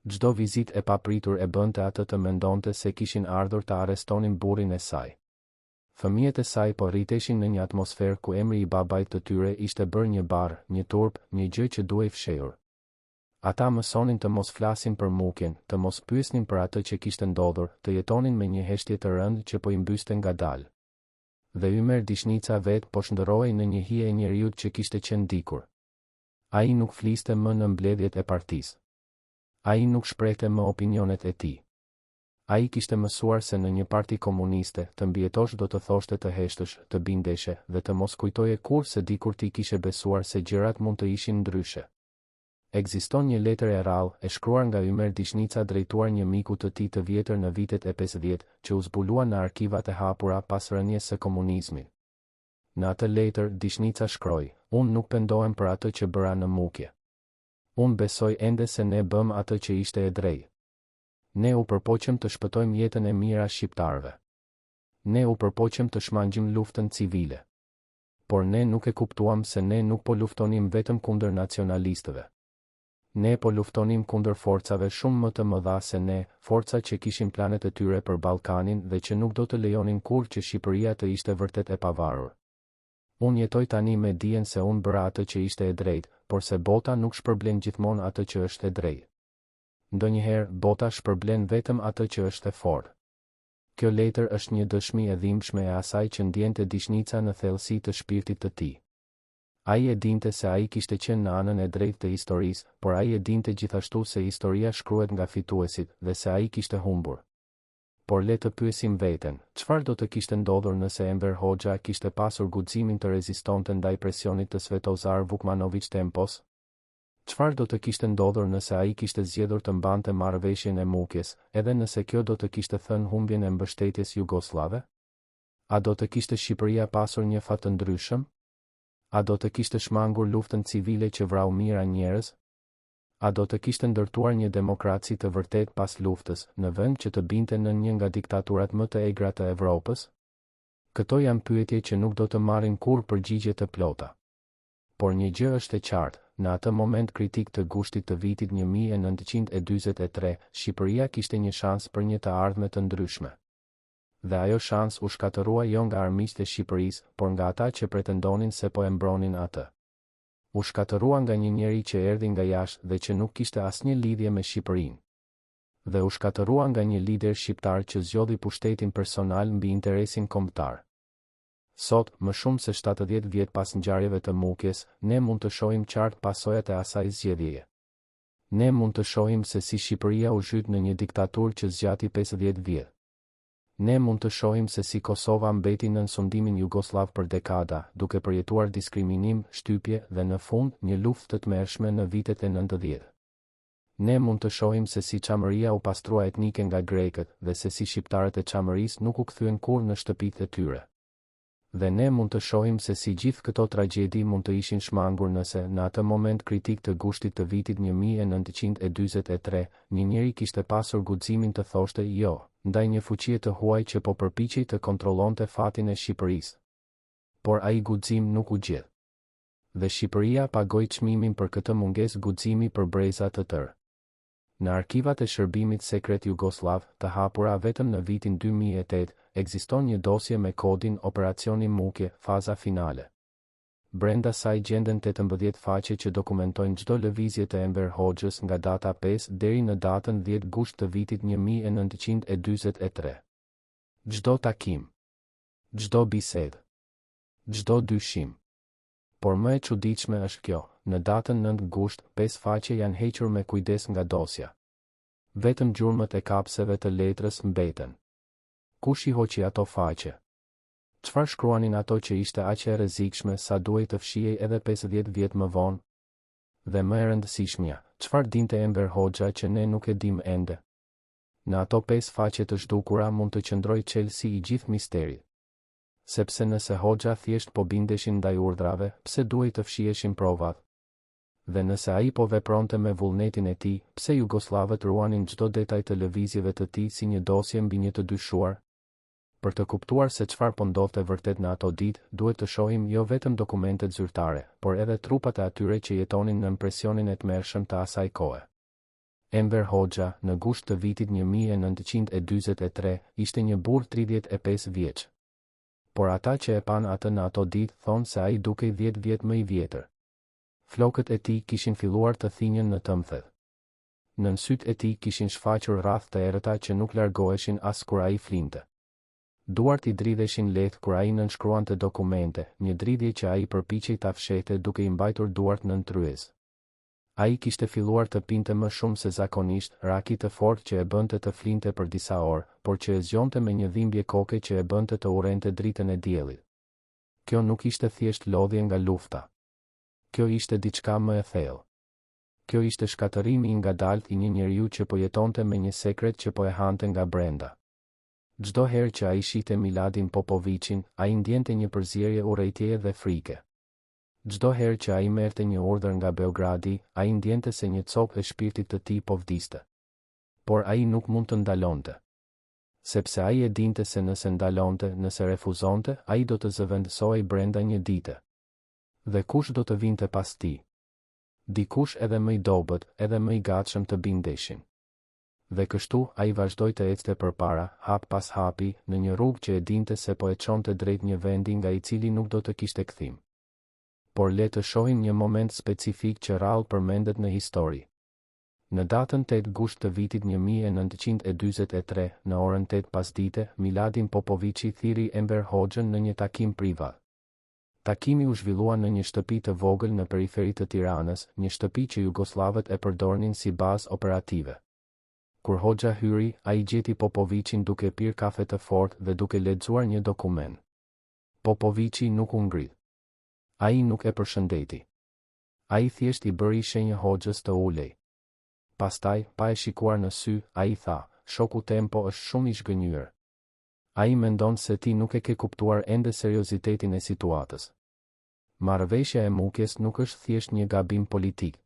Çdo vizitë e papritur e bënte atë të mendonte se kishin ardhur të arrestonin burrin e saj. Fëmijët e saj po rriteshin në një atmosferë ku emri i babait të tyre ishte bërë një barr, një turp, një gjë që duhej fshehur. Ata mësonin të mos flasin për Mukjen, të mos pyesnin për atë që kishte ndodhur, të jetonin me një heshtje të rëndë që po i mbyste ngadalë. Dhe Ymer Dishnica vet po shndërrohej në një hije e njeriut që kishte qenë dikur. Ai nuk fliste më në mbledhjet e partisë. Ai nuk shprehte më opinionet e tij. Ai kishte mësuar se në një parti komuniste, të mbjetosh do të thoshte të heshtësh, të bindeshe dhe të mos kujtoje kurrë se dikur ti kishe besuar se gjërat mund të ishin ndryshe. Ekziston një letër e rrallë e shkruar nga Ymer Dishnica drejtuar një miku të tij të vjetër në vitet e 50, që u zbulua në arkivat e hapura pas rënies së komunizmit. Në atë letër Dishnica shkroi: "Unë nuk pendohem për atë që bëra në Mukje. Unë besoj ende se ne bëm atë që ishte e drejtë. Ne u përpoqëm të shpëtojmë jetën e mira shqiptarëve. Ne u përpoqëm të shmangjim luftën civile. Por ne nuk e kuptuam se ne nuk po luftonim vetëm kundër nacionalistëve. Ne po luftonim kundër forcave shumë më të mëdha se ne, forca që kishin planet e tyre për Ballkanin dhe që nuk do të lejonin kurrë që Shqipëria të ishte vërtet e pavarur. Unë jetoj tani me dijen se unë bëra atë që ishte e drejtë, por se bota nuk shpërblen gjithmonë atë që është e drejtë. Ndonjëherë bota shpërblen vetëm atë që është e fortë." Kjo letër është një dëshmi e dhimbshme e asaj që ndjente Dishnica në thellësi të shpirtit të tij. Ai e dinte se ai kishte qenë në anën e drejtë të historisë, por ai e dinte gjithashtu se historia shkruhet nga fituesit dhe se ai kishte humbur. Por le të pyesim veten, çfarë do të kishte ndodhur nëse Enver Hoxha kishte pasur guximin të rezistonte ndaj presionit të Svetozar Vukmanović Tempos? Çfarë do të kishte ndodhur nëse ai kishte zgjedhur të mbante marrëveshjen e Mukjes, edhe nëse kjo do të kishte thënë humbjen e mbështetjes jugoslave? A do të kishte Shqipëria pasur një fat të ndryshëm? A do të kishte shmangur luftën civile që vrau mijëra njerëz? A do të kishte ndërtuar një demokraci të vërtet pas luftës, në vend që të binte në një nga diktaturat më të egra të Evropës? Këto janë pyetje që nuk do të marrin kurrë përgjigje të plota. Por një gjë është e qartë, në atë moment kritik të gushtit të vitit 1943, Shqipëria kishte një shans për një të ardhme të ndryshme. Dhe ajo shans u shkatërua jo nga armiqtë e Shqipërisë, por nga ata që pretendonin se po e mbronin atë. U shkatërua nga një njeri që erdhi nga jashtë dhe që nuk kishte asnjë lidhje me Shqipërinë. Dhe u shkatërua nga një lider shqiptar që zgjodhi pushtetin personal mbi interesin kombëtar. Sot, më shumë se 70 vjet pas ngjarjeve të Mukjes, ne mund të shohim qartë pasojat e asaj zgjedhjeje. Ne mund të shohim se si Shqipëria u zhyt në një diktaturë që zgjati 50 vjet. Ne mund të shohim se si Kosova mbeti nën sundimin jugoslav për dekada, duke përjetuar diskriminim, shtypje dhe në fund një luftë të tmerrshme në vitet e 90. Ne mund të shohim se si Çamëria u pastrua etnike nga grekët dhe se si shqiptarët e Çamërisë nuk u kthyen kurrë në shtëpitë e tyre. Dhe ne mund të shohim se si gjithë këto tragjedi mund të ishin shmangur nëse, në atë moment kritik të gushtit të vitit 1943, një njeri kishte pasur guximin të thoshte jo, ndaj një fuqie të huaj që po përpiqej të kontrollonte fatin e Shqipërisë. Por ai guxim nuk u gjet. Dhe Shqipëria pagoi çmimin për këtë mungesë guximi për breza të tërë. Në arkivat e Shërbimit Sekret Jugoslav, të hapura vetëm në vitin 2008, ekziston një dosje me kodin Operacioni Mukje, faza finale. Brenda saj gjenden 18 faqe që dokumentojnë çdo lëvizje të Enver Hoxhës nga data 5 deri në datën 10 gusht të vitit 1943. Çdo takim, çdo bisedë, çdo dyshim. Por më e çuditshme është kjo, në datën 9 gusht, 5 faqe janë hequr me kujdes nga dosja. Vetëm gjurmët e kapseve të letrës mbeten. Kush I hoqi ato faqe? Çfarë shkruanin ato që ishte aq e rrezikshme sa duhej të fshihej edhe 50 vjet më vonë? Dhe më e rëndësishmja, çfarë dinte Enver Hoxha që ne nuk e dim ende? Në ato 5 faqe të zhdukura mund të qëndrojë çelësi I gjithë misterit. Sepse nëse Hoxha thjesht po bindeshin ndaj urdhrave, pse duhej të fshiheshin provat? Dhe nëse ai po vepronte me vullnetin e tij, pse jugoslavët ruanin çdo detaj të lëvizjeve të tij si një dosje mbi një të dyshuar? Për të kuptuar se çfarë po ndodhte vërtet në ato ditë, duhet të shohim jo vetëm dokumentet zyrtare, por edhe trupat e atyre që jetonin nën presionin e tmerrshëm të asaj kohe. Enver Hoxha, në gusht të vitit 1943, ishte një burr 35 vjeç. Por ata që e pan atë në ato ditë thonë se ai dukej 10 vjet më I vjetër. Flokët e tij kishin filluar të thinjen në tëmthet. Nën sytë e tij kishin shfaqur rrath të errëta që nuk largoheshin as kur ai flinte. Duart I dridheshin lehtë kur ai nënshkruante dokumente, një dridhje që ai përpiqej ta fshehte duke I mbajtur duart nën tryez. Ai kishte filluar të pinte më shumë se zakonisht, raki të fortë që e bënte të flinte për disa orë, por që e zgjonte me një dhimbje koke që e bënte të urrente dritën e diellit. Kjo nuk ishte thjesht lodhje nga lufta. Kjo ishte diçka më e thellë. Kjo ishte shkatërimi I ngadalt I një njeriu që po jetonte me një sekret që po e hante nga brenda. Çdo herë që ai shihte Miladin Popovićin, ai ndjente një përzierje urrejtjeje dhe frike. Çdo herë që ai merrte një urdhër nga Beogradi, ai ndjente se një copë e shpirtit të tij po vdiste. Por ai nuk mund të ndalonte. Sepse ai e dinte se nëse ndalonte, nëse refuzonte, ai do të zëvendësohej brenda një dite. Dhe kush do të vinte pas tij? Dikush edhe më I dobët, edhe më I gatshëm të bindeshin. Dhe kështu, ai vazhdoi të ecte përpara, hap pas hapi, në një rrugë që e dinte se po e çonte drejt një vendi nga I cili nuk do të kishte kthim. Por le të shohim një moment specifik që rrallë përmendet në histori. Në datën 8 gusht të vitit 1943, në orën 8 pasdite, Miladin Popovići thiri Enver Hoxhën në një takim privat. Takimi u zhvillua në një shtëpi të vogël në periferi të Tiranës, një shtëpi që jugoslavët e përdornin si bazë operative. Kur Hoxha hyri, ai gjeti Popovićin duke pirë kafe të fortë dhe duke lexuar një dokument. Popovići nuk u ngrit. Ai nuk e përshëndeti. Ai thjesht I bëri shenjë Hoxhës të ulej. Pastaj, pa e shikuar në sy, ai tha, shoku tem po është shumë I zhgënjur. Ai mendon se ti nuk e ke kuptuar ende seriozitetin e situatës. Marrëveshja e Mukjes nuk është thjesht një gabim politik.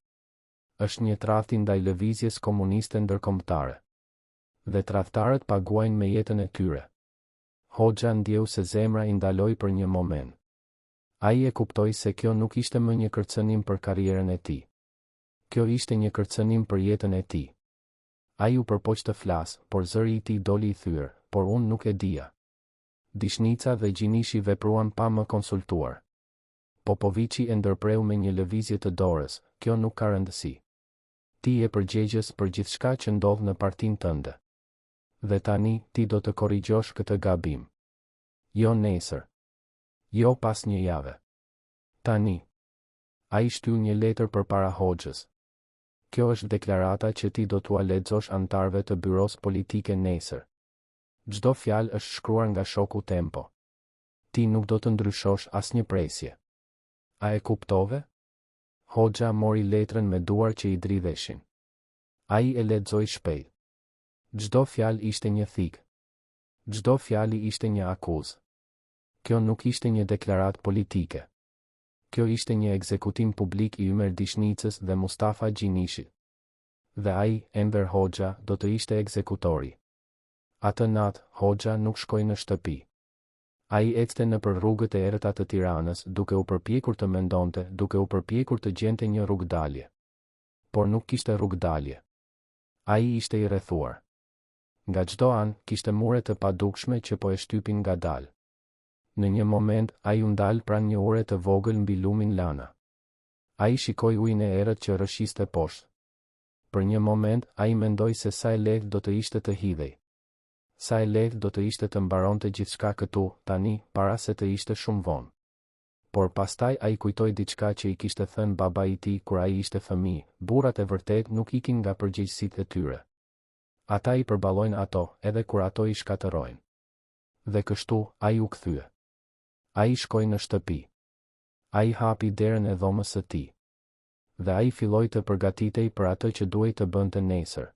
Është një tradhti ndaj lëvizjes komuniste ndërkombëtare. Dhe tradhtarët paguajnë me jetën e tyre. Hoxha ndjeu se zemra I ndaloi për një moment. Ai e kuptoi se kjo nuk ishte më një kërcënim për karrierën e tij. Kjo ishte një kërcënim për jetën e tij. Ai u përpoq të flas, por zëri i tij doli i thyer, por unë nuk e dija. Dishnica dhe Gjinishi vepruan pa më konsultuar. Popoviqi e ndërpreu me një lëvizje të dorës, kjo nuk ka rëndësi. Ti je përgjegjës për gjithçka që ndodh në partinë tënde. Dhe tani, ti do të korrigjosh këtë gabim. Jo nesër. Jo pas një jave. Tani. Ai shtyll një letër përpara Hoxhës. Kjo është deklarata që ti do t'ua lexosh antarëve të byros politike nesër. Çdo fjalë është shkruar nga shoku Tempo. Ti nuk do të ndryshosh asnjë presje. A e kuptove? Hoxha mori letrën me duar që i dridheshin. Ai e lexoi shpejt. Çdo fjalë ishte një thik. Çdo fjali ishte një akuzë. Kjo nuk ishte një deklaratë politike. Kjo ishte një ekzekutim publik i Ymer Dishnicës dhe Mustafa Gjinishit. Dhe ai, Enver Hoxha, do të ishte ekzekutori. Atë natë, Hoxha nuk shkoi në shtëpi. Ai ecte nëpër rrugët e errëta të Tiranës, duke u përpjekur të mendonte, duke u përpjekur të gjente një rrugdalje. Por nuk kishte rrugdalje. Ai ishte i rrethuar. Nga çdo anë, kishte mure të padukshme që po e shtypin ngadalë. Në një moment, ai u ndal pranë një ure të vogël mbi lumin lana. Ai shikoi ujin e errët që rrëshiste poshtë. Për një moment, ai mendoi se sa e lehtë do të ishte të hidhej. Sa e lehtë do të ishte të mbaronte gjithçka këtu, tani, para se të ishte shumë vonë. Por pastaj ai kujtoi diçka që i kishte thënë baba i tij kur ai ishte fëmijë, burrat e vërtet nuk ikin nga përgjegjësitë e tyre. Ata i përballojnë ato, edhe kur ato i shkatërrojnë. Dhe kështu, ai u kthye. Ai shkoi në shtëpi. Ai hapi derën e dhomës së tij. Dhe ai filloi të përgatitej për atë që duhej të bënte nesër.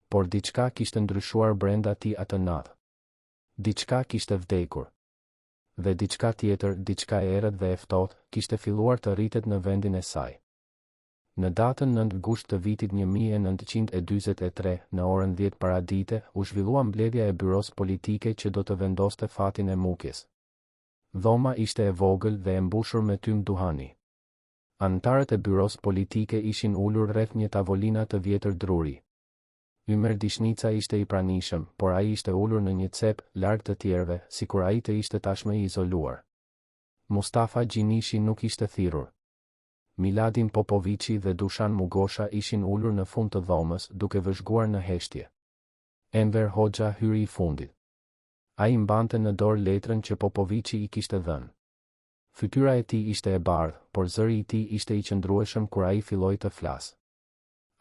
Por diçka kishte ndryshuar brenda tij atë natë. Diçka kishte vdekur. Dhe diçka tjetër, diçka e errët dhe e ftohtë, kishte filluar të rritet në vendin e saj. Në datën 9 gusht të vitit 1943, në orën 10 paradite, u zhvillua mbledhja e byros politike që do të vendoste fatin e Mukjes. Dhoma ishte e vogël dhe e mbushur me tym duhani. Antarët e byros politike ishin ulur rreth një tavolina të vjetër druri. Ymer Dishnica ishte i pranishëm, por ai ishte ulur në një cep, larg të tjerëve, sikur ai të ishte tashmë i izoluar. Mustafa Gjinishi nuk ishte thirrur. Miladin Popoviqi dhe Dushan Mugosha ishin ulur në fund të dhomës, duke vëzhguar në heshtje. Enver Hoxha hyri i fundit. Ai mbante në dorë letrën që Popoviqi i kishte dhënë. Fytyra e tij ishte e bardhë, por zëri i tij ishte i qëndrueshëm kur ai filloi të flasë.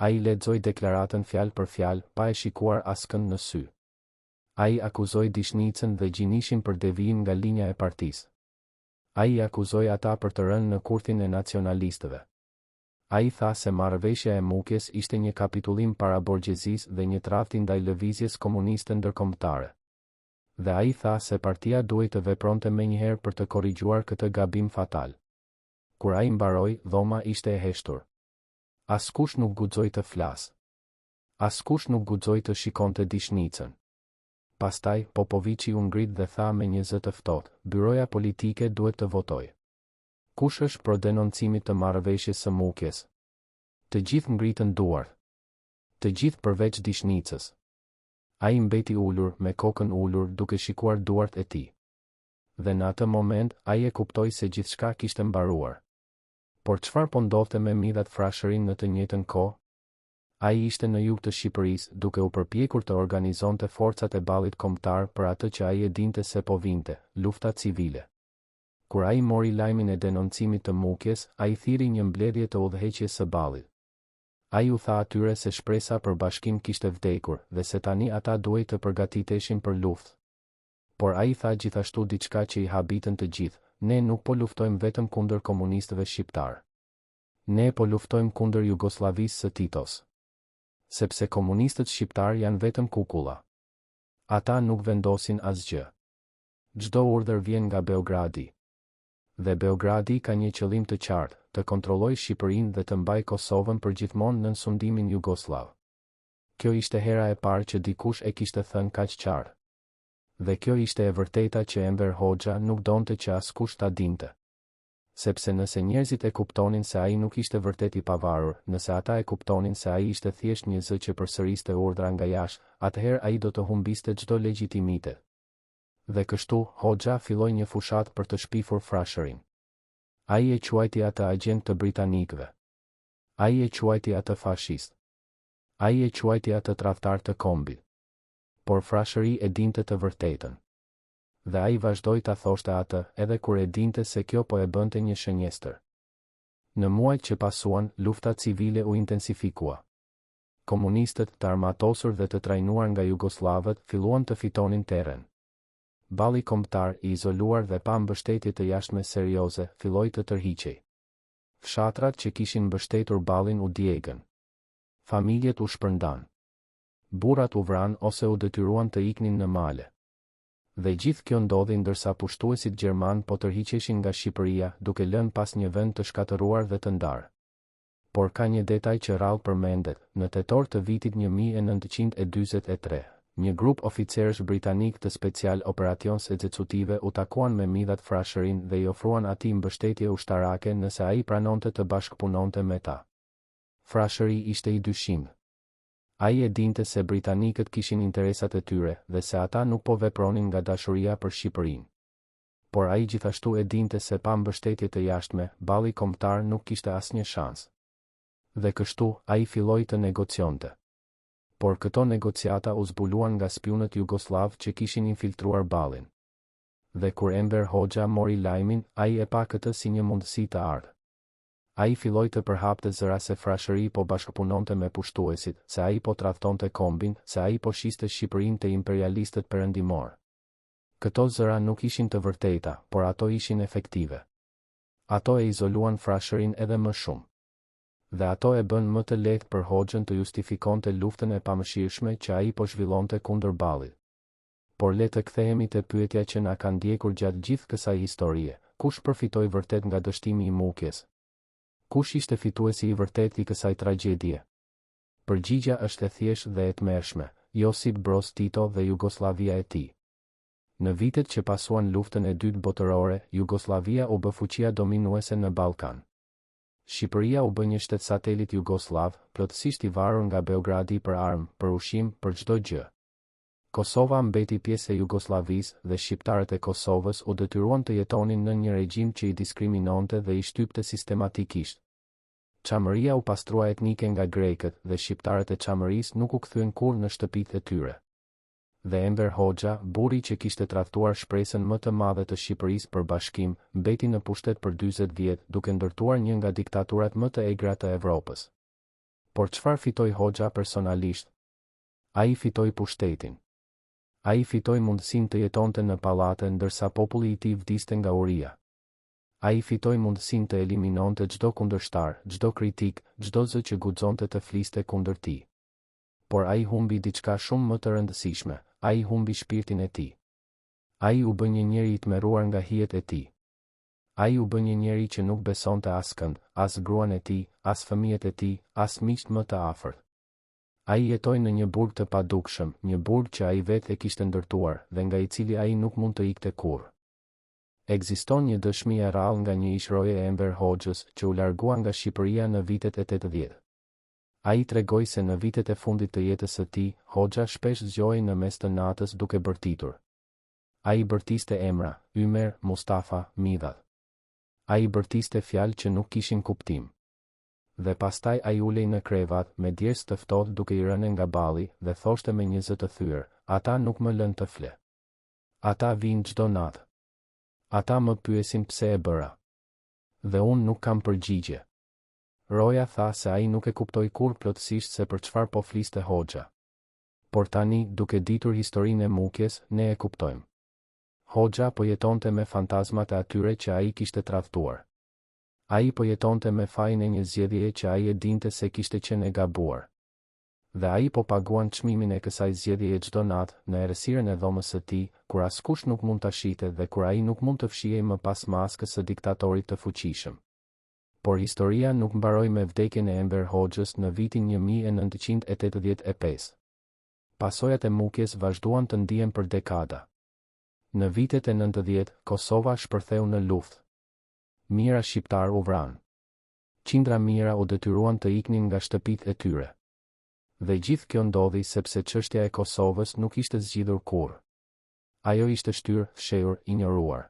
Ai lexoi deklaratën fjalë për fjalë, pa e shikuar askënd në sy. Ai akuzoi Dishnicën dhe Gjinishin për devijim nga linja e partisë. Ai akuzoi ata për të rënë në kurthin e nacionalistëve. Ai tha se marrëveshja e Mukjes ishte një kapitullim para borgjezisë dhe një tradhti ndaj lëvizjes komuniste ndërkombëtare. Dhe ai tha se partia duhej të vepronte menjëherë për të korrigjuar këtë gabim fatal. Kur ai mbaroi, dhoma ishte e heshtur. Askush nuk guxoi të flasë. Askush nuk guxoi të shikonte Dishnicën. Pastaj, Popoviqi u ngrit dhe tha me një zë të ftohtë, byroja politike duhet të votojë. Kush është pro denoncimit të marrëveshjes së Mukjes? Të gjithë ngritën duart. Të gjithë përveç Dishnicës. Ai mbeti ulur, me kokën ulur, duke shikuar duart e tij. Dhe në atë moment, ai e kuptoi se gjithçka kishte mbaruar. Por çfarë po ndodhte me midhat frashërin në të njëjtën kohë? Ai ishte në jug të Shqipërisë, duke u përpjekur të organizonte forcat e ballit kombëtar për atë që ai e dinte se po vinte, lufta civile. Kur ai mori lajmin e denoncimit të Mukjes, ai thiri një mbledhje të udhëheqjes së ballit. Ai u tha atyre se shpresa për bashkim kishte vdekur dhe se tani ata duhej të përgatiteshin për luftë. Por ai tha gjithashtu diçka që i habitën të gjithë, ne nuk po luftojmë vetëm kundër komunistëve shqiptar. Ne po luftojmë kundër Jugosllavisë së Titos. Sepse komunistët shqiptar janë vetëm kukulla. Ata nuk vendosin asgjë. Çdo urdhër vjen nga Beogradi. Dhe Beogradi ka një qëllim të qartë, të kontrollojë Shqipërinë dhe të mbajë Kosovën përgjithmonë nën sundimin jugoslav. Kjo ishte hera e parë që dikush e kishte thënë kaq qartë. Dhe kjo ishte e vërteta që Enver Hoxha nuk donte që askush ta dinte. Sepse nëse njerëzit e kuptonin se ai nuk ishte vërtet I pavarur, nëse ata e kuptonin se ai ishte thjesht një zë që përsëriste urdhra nga jashtë, atëherë ai do të humbiste çdo legjitimitet. Dhe kështu, Hoxha filloi një fushat për të shpifur Frashërin. Ai e quajti atë agent të britanikëve. Ai e quajti atë fashist. Ai e quajti atë tradhtar të kombit. Por Frashëri e dinte të vërtetën. Dhe ai vazhdoi ta thoshte atë, edhe kur e dinte se kjo po e bënte një shënjestër. Në muajt që pasuan, lufta civile u intensifikua. Komunistët, të armatosur dhe të trajnuar nga jugoslavët, filluan të fitonin terren. Balli kombëtar, I izoluar dhe pa mbështetje të jashtme serioze, filloi të tërhiqej. Fshatrat që kishin mbështetur ballin u djegën. Familjet u shpërndan. Burrat u vran ose u detyruan të iknin në male. Dhe gjithë kjo ndodhi ndërsa pushtuesit gjerman po tërhiqeshin nga Shqipëria, duke lënë pas një vend të shkatëruar dhe të ndarë. Por ka një detaj që rrallë përmendet, në tetor të vitit 1943, një grup oficerësh britanik të special operations exekutive u takuan me Midhat Frashërin dhe I ofruan atij mbështetje ushtarake nëse ai pranonte të bashkëpunonte me ta. Frashëri ishte I dyshim. Ai e dinte se britanikët kishin interesat e tyre dhe se ata nuk po vepronin nga dashuria për Shqipërinë. Por ai gjithashtu e dinte se pa mbështetje të jashtme, balli kombëtar nuk kishte asnjë shans. Dhe kështu, ai filloi të negocionte. Por këto negociata u zbuluan nga spionët jugoslav që kishin infiltruar ballin. Dhe kur Enver Hoxha mori lajmin, ai e pa këtë si një mundësi të ardhë. Ai filloi të përhapte zëra se Frashëri po bashkëpunonte me pushtuesit, se ai po tradhtonte kombin, se ai po shiste Shqipërinë te imperialistët perëndimor. Këto zëra nuk ishin të vërteta, por ato ishin efektive. Ato e izoluan Frashërin edhe më shumë. Dhe ato e bën më të lehtë për Hoxhën të justifikonte luftën e pamëshirshme që ai po zhvillonte kundër ballit. Por le të kthehemi te pyetja që na ka ndjekur gjatë gjithë kësaj historie: kush përfitoi vërtet nga dështimi I Mukjes? Kush ishte fituesi I vërtet I kësaj tragjedie? Përgjigjja është e thjeshtë dhe e tmerrshme: Josip Broz Tito dhe Jugoslavia e tij. Në vitet që pasuan luftën e dytë botërore, Jugoslavia u bë fuqia dominuese në Ballkan. Shqipëria u bë një shtet satelit jugoslav, plotësisht I varur nga Beogradi për armë, për ushqim, për çdo gjë. Kosova mbeti pjesë e Jugosllavisë dhe shqiptarët e Kosovës u detyruan të jetonin në një regjim që I diskrimimonte dhe I shtypte sistematikisht. Çamëria u pastrua etnike nga grekët dhe shqiptarët e Çamërisë nuk u kthyen kurrë në shtëpitë e tyre. Dhe Enver Hoxha, burri që kishte tradhtuar shpresën më të madhe të Shqipërisë për bashkim, mbeti në pushtet për 40 vjet, duke ndërtuar një nga diktaturat më të egra të Evropës. Por çfarë fitoi Hoxha personalisht? Ai fitoi pushtetin. Ai fitoi mundësinë të jetonte në pallate ndërsa populli I tij vdiste nga uria. Ai fitoi mundësinë të eliminonte çdo kundërshtar, çdo kritik, çdo zë që guxonte të fliste kundër tij. Por ai humbi diçka shumë më të rëndësishme: ai humbi shpirtin e tij. Ai u bë një njeri I tmerruar nga hijet e tij. Ai u bë një njeri që nuk besonte askënd, as gruan e tij, as fëmijët e tij, as miqt më të afërt. Ai jetoi në një burg të padukshëm, një burg që ai vetë e kishte ndërtuar dhe nga I cili ai nuk mund të ikte kurrë. Ekziston një dëshmi e rrallë nga një ishroje e Enver Hoxhës që u largua nga Shqipëria në vitet e 80. Ai tregoi se në vitet e fundit të jetës së tij, Hoxha shpesh zgjohej në mes të natës duke bërtitur. Ai bërtiste emra: Ymer, Mustafa, Midhat. Ai bërtiste fjalë që nuk kishin kuptim. Dhe pastaj ai ulej në krevat me djersë të ftohtë duke I rënë nga balli dhe thoshte me një zë të thyer: ata nuk më lën të fle. Ata vinë çdo natë. Ata më pyesin pse e bëra. Dhe unë nuk kam përgjigje. Roja tha se ai nuk e kuptoi kurrë plotësisht se për çfarë po fliste Hoxha. Por tani, duke ditur historinë e Mukjes, ne e kuptojmë. Hoxha po jetonte me fantazmat e atyre që ai kishte tradhtuar. Ai po jetonte me fajin e një zgjedhjeje që ai e dinte se kishte qenë e gabuar. Dhe ai po paguan çmimin e kësaj zgjedhjeje çdo natë në errësirën e dhomës së tij, kur askush nuk mund ta shihte dhe kur ai nuk mund të fshihej më pas maskës së diktatorit të fuqishëm. Por historia nuk mbaroi me vdekjen e Enver Hoxhës në vitin 1985. Pasojat e Mukjes vazhduan të ndihen për dekada. Në vitet e 90, Kosova shpërtheu në luftë. Mijëra shqiptar u vranë. Qindra mijëra u detyruan të iknin nga shtëpitë e tyre. Dhe gjithë kjo ndodhi sepse çështja e Kosovës nuk ishte zgjidhur kurrë. Ajo ishte shtyrë, fshehur, injoruar.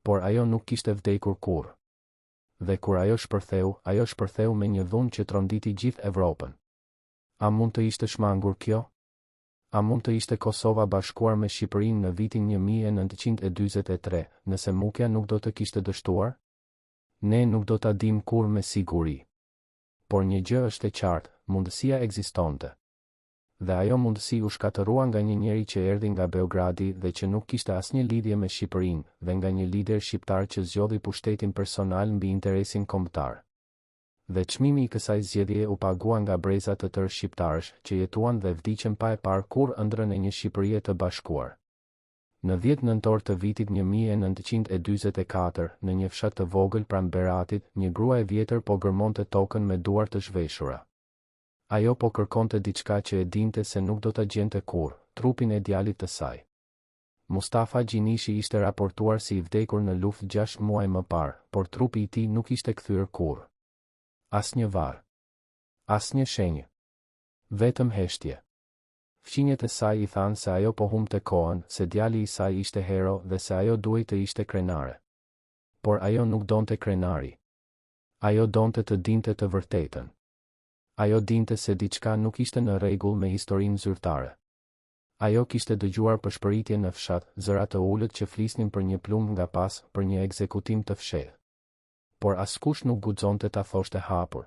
Por ajo nuk kishte vdekur kurrë. Dhe kur ajo shpërtheu me një dhunë që tronditi gjithë Evropën. A mund të ishte shmangur kjo? A mund të ishte Kosova bashkuar me Shqipërinë në vitin 1943, nëse Mukja nuk do të kishte dështuar? Ne nuk do ta dim kurrë me siguri. Por një gjë është e qartë, mundësia ekzistonte. Dhe ajo mundësi u shkatërrua nga një njeri që erdhi nga Beogradi dhe që nuk kishte asnjë lidhje me Shqipërinë, dhe nga një lider shqiptar që zgjodhi pushtetin personal mbi interesin kombëtar. Dhe çmimi i kësaj zgjedhjeje u pagua nga breza të tërë shqiptarësh që jetuan dhe vdiqën pa e parë kurrë ëndrrën e një Shqipërie të bashkuar. Në 10 nëntor të vitit 1944, në një fshat të vogël pranë Beratit, një grua e vjetër po gërmonte tokën me duar të zhveshura. Ajo po kërkonte diçka që e dinte se nuk do ta gjente kurrë, trupin e djalit të saj. Mustafa Gjinishi ishte raportuar si i vdekur në luftë 6 muaj më parë, por trupi i tij nuk ishte kthyer kurrë. Asnjë varë. Asnjë shenjë. Vetëm heshtje. Fqinjet e saj i thanë se ajo po humbte kohën, se djali i saj ishte hero dhe se ajo duhej të ishte krenare. Por ajo nuk donte krenari. Ajo donte të dinte të vërtetën. Ajo dinte se diçka nuk ishte në rregull me historinë zyrtare. Ajo kishte dëgjuar përshpëritje në fshat, zëra të ulët që flisnin për një plumb nga pas, për një ekzekutim të fshehtë. Por askush nuk guxonte ta thoshte hapur.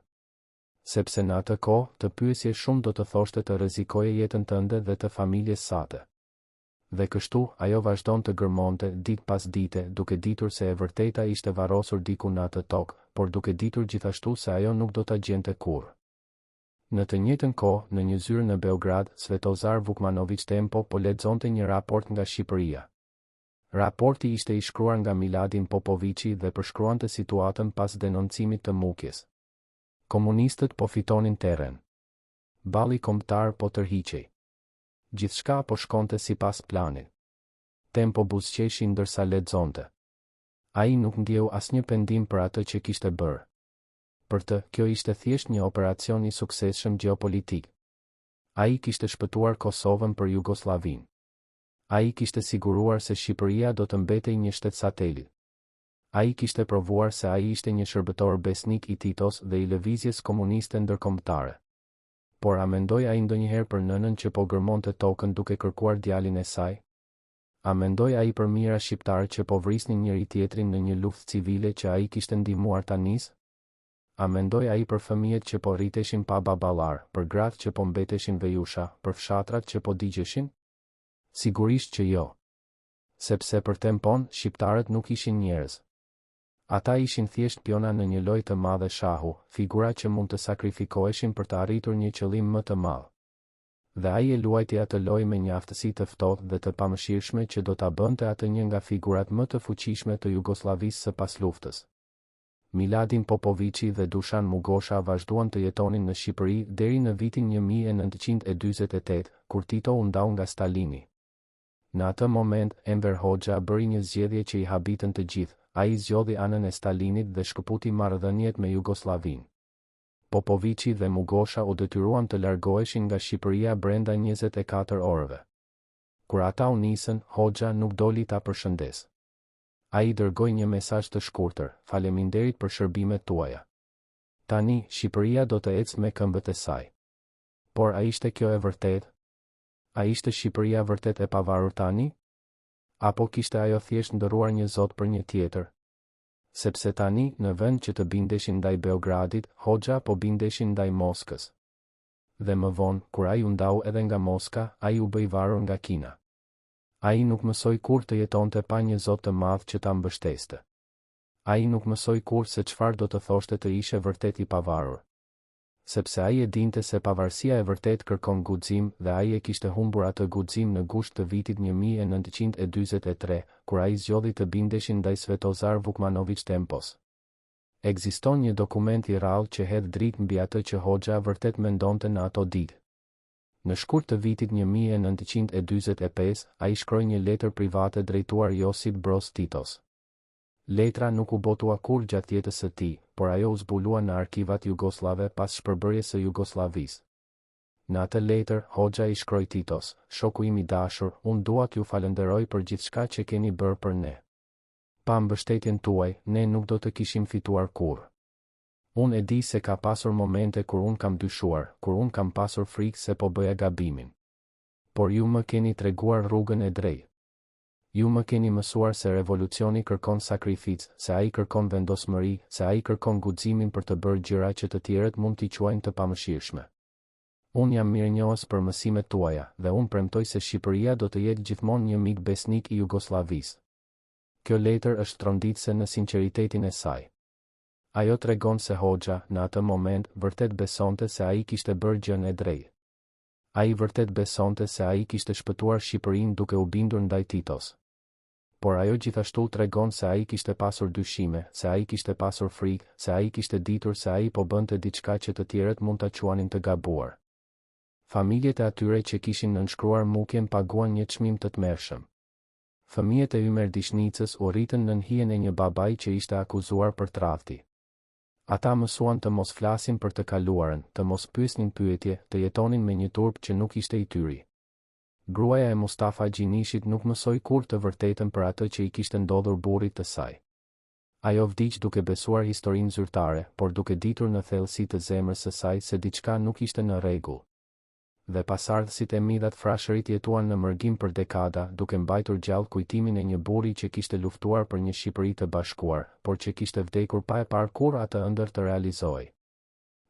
Sepse në atë kohë, të pyesje shumë do të thoshte të rrezikoje jetën tënde dhe të familjes sate. Dhe kështu, ajo vazhdon të gërmonte ditë pas dite, duke ditur se e vërteta ishte varrosur diku në atë tokë, por duke ditur gjithashtu se ajo nuk do ta gjente kurrë. Në të njëjtën kohë, në një zyrë në Beograd, Svetozar Vukmanović Tempo po lexonte një raport nga Shqipëria. Raporti ishte i shkruar nga Miladin Popoviçi dhe përshkruante situatën pas denoncimit të Mukjes. Komunistët po fitonin terren. Balli kombëtar po tërhiqej. Gjithçka po shkonte sipas planit. Tempo buzëqeshi ndërsa lexonte. Ai nuk ndjeu asnjë pendim për atë që kishte bërë. Për të, kjo ishte thjesht një operacion i suksesshëm gjeopolitik. Ai kishte shpëtuar Kosovën për Jugosllavinë. Ai kishte siguruar se Shqipëria do të mbetej një shtet satelit. Ai kishte provuar se ai ishte një shërbëtor besnik i Titos dhe i lëvizjes komuniste ndërkombëtare. Por a mendoi ai ndonjëherë për nënën që po gërmonte tokën duke kërkuar djalin e saj? A mendoi ai për mijëra shqiptarë që po vrisnin njëri tjetrin në një luftë civile që ai kishte ndihmuar ta nisë? A mendoi ai për fëmijët që po rriteshin pa baballar, për gratë që po mbeteshin vejusha, për fshatrat që po digjeshin? Sigurisht që jo. Sepse për Tempon, shqiptarët nuk ishin njerëz. Ata ishin thjesht piona në një lojë të madhe shahu, figura që mund të sakrifikoheshin për të arritur një qëllim më të madh. Dhe ai e luajti atë lojë me një aftësi të ftohtë dhe të pamëshirshme që do ta bënte atë një nga figurat më të fuqishme të Jugosllavisë së pasluftës. Miladin Popoviçi dhe Dušan Mugosha vazhduan të jetonin në Shqipëri deri në vitin 1948, kur Tito u ndau nga Stalini. Në atë moment, Enver Hoxha bëri një zgjedhje që i habitën të gjithë. Ai zgjodhi anën e Stalinit dhe shkëputi marrëdhëniet me Jugosllavinë. Popoviçi dhe Mugosha u detyruan të largoheshin nga Shqipëria brenda 24 orëve. Kur ata u nisën, Hoxha nuk doli ta përshëndes. Ai dërgoi një mesazh të shkurtër: "Faleminderit për shërbimet tuaja. Tani Shqipëria do të ecë me këmbët e saj." Por a ishte kjo e vërtetë? A ishte Shqipëria vërtet e pavarur tani? Apo kishte ajo thjesht ndëruar një zot për një tjetër? Sepse tani, në vend që të bindeshin ndaj Beogradit, Hoxha po bindeshin ndaj Moskës. Dhe më vonë, kur ai u ndau edhe nga Moska, ai u bë i varur nga Kina. Ai nuk mësoi kurrë të jetonte pa një zot të madh që ta mbështeste. Ai nuk mësoi kurrë se çfarë do të thoshte të ishe vërtet i pavarur. Sepse ai e dinte se pavarësia e vërtet kërkon guxim dhe ai e kishte humbur atë guxim në gusht të vitit 1943, kur ai zgjodhi të bindeshin ndaj Svetozar Vukmanović Tempos. Ekziston një dokument i rrallë që hedh dritë mbi atë që Hoxha vërtet mendonte në ato ditë. Në shkurt të vitit 1945, ai shkroi një letër private drejtuar Josip Broz Titos. Letra nuk u botua kur gjatë jetës së tij, por ajo u zbulua në arkivat jugoslave pas shpërbërjes së Jugosllavisë. Në atë letër, Hoxha i shkroi Titos, shoku im i dashur, unë dua t'ju falenderoj për gjithçka që keni bërë për ne. Pa mbështetjen tuaj, ne nuk do të kishim fituar kurrë. Unë e di se ka pasur momente kur unë kam dyshuar, kur unë kam pasur frikë se po bëja gabimin. Por ju më keni treguar rrugën e drejtë. Ju më keni mësuar se revolucioni kërkon sakrificë, se ai kërkon vendosmëri, se ai kërkon guximin për të bërë gjëra që të tjerët mund t'i quajnë të pamëshirshme. Unë jam mirënjohës për mësimet tuaja, dhe unë premtoj se Shqipëria do të jetë gjithmonë një mik besnik i Jugosllavisë. Kjo letër është tronditëse në sinqeritetin e saj. Ajo tregon se Hoxha, në atë moment, vërtet besonte se ai kishte bërë gjën e drejtë. Ai vërtet besonte se ai kishte shpëtuar Shqipërinë duke u bindur ndaj Titos. Por ajo gjithashtu tregon se ai kishte pasur dyshime, se ai kishte pasur frikë, se ai kishte ditur se ai po bënte diçka që të tjerët mund ta quanin të gabuar. Familjet e atyre që kishin nënshkruar mukjen paguan një çmim të tmerrshëm. Fëmijët e Ymer Dishnicës u rritën nën hijen e një babai që ishte akuzuar për tradhti. Ata mësuan të mos flasin për të kaluarën, të mos pyesnin pyetje, të jetonin me një turp që nuk ishte i tyre. Gruaja e Mustafa Gjinishit nuk mësoi kurrë të vërtetën për atë që i kishte ndodhur burrit të saj. Ajo vdiq duke besuar historinë zyrtare, por duke ditur në thellësi të zemrës së saj se diçka nuk ishte në rregull. Dhe pasardhësit e midhat frashërit jetuan në mërgim për dekada, duke mbajtur gjallë kujtimin e një burri që kishte luftuar për një Shqipëri të bashkuar, por që kishte vdekur pa e parë kurrë atë ëndër të realizojë.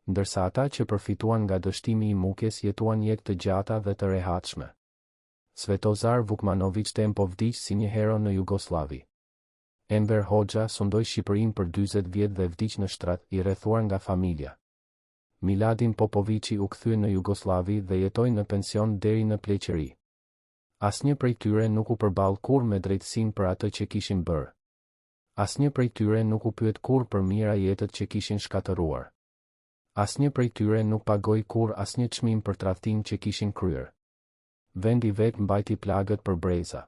Ndërsa ata që përfituan nga dështimi i mukjes jetuan jetë të gjata dhe të rehatshme. Svetozar Vukmanović Tempo vdiq si një hero në Jugosllavi. Enver Hoxha sundoi Shqipërinë për 40 vjet dhe vdiq në shtrat, i rrethuar nga familja. Miladin Popovići u kthye në Jugosllavi dhe jetoi në pension deri në pleqëri. Asnjë prej tyre nuk u përball kurrë me drejtësinë për atë që kishin bërë. Asnjë prej tyre nuk u pyet kurrë për mira jetët që kishin shkatëruar. Asnjë prej tyre nuk pagoi kurrë asnjë çmim për tradhtinë që kishin kryer. Vendi vet mbajti plagët për breza.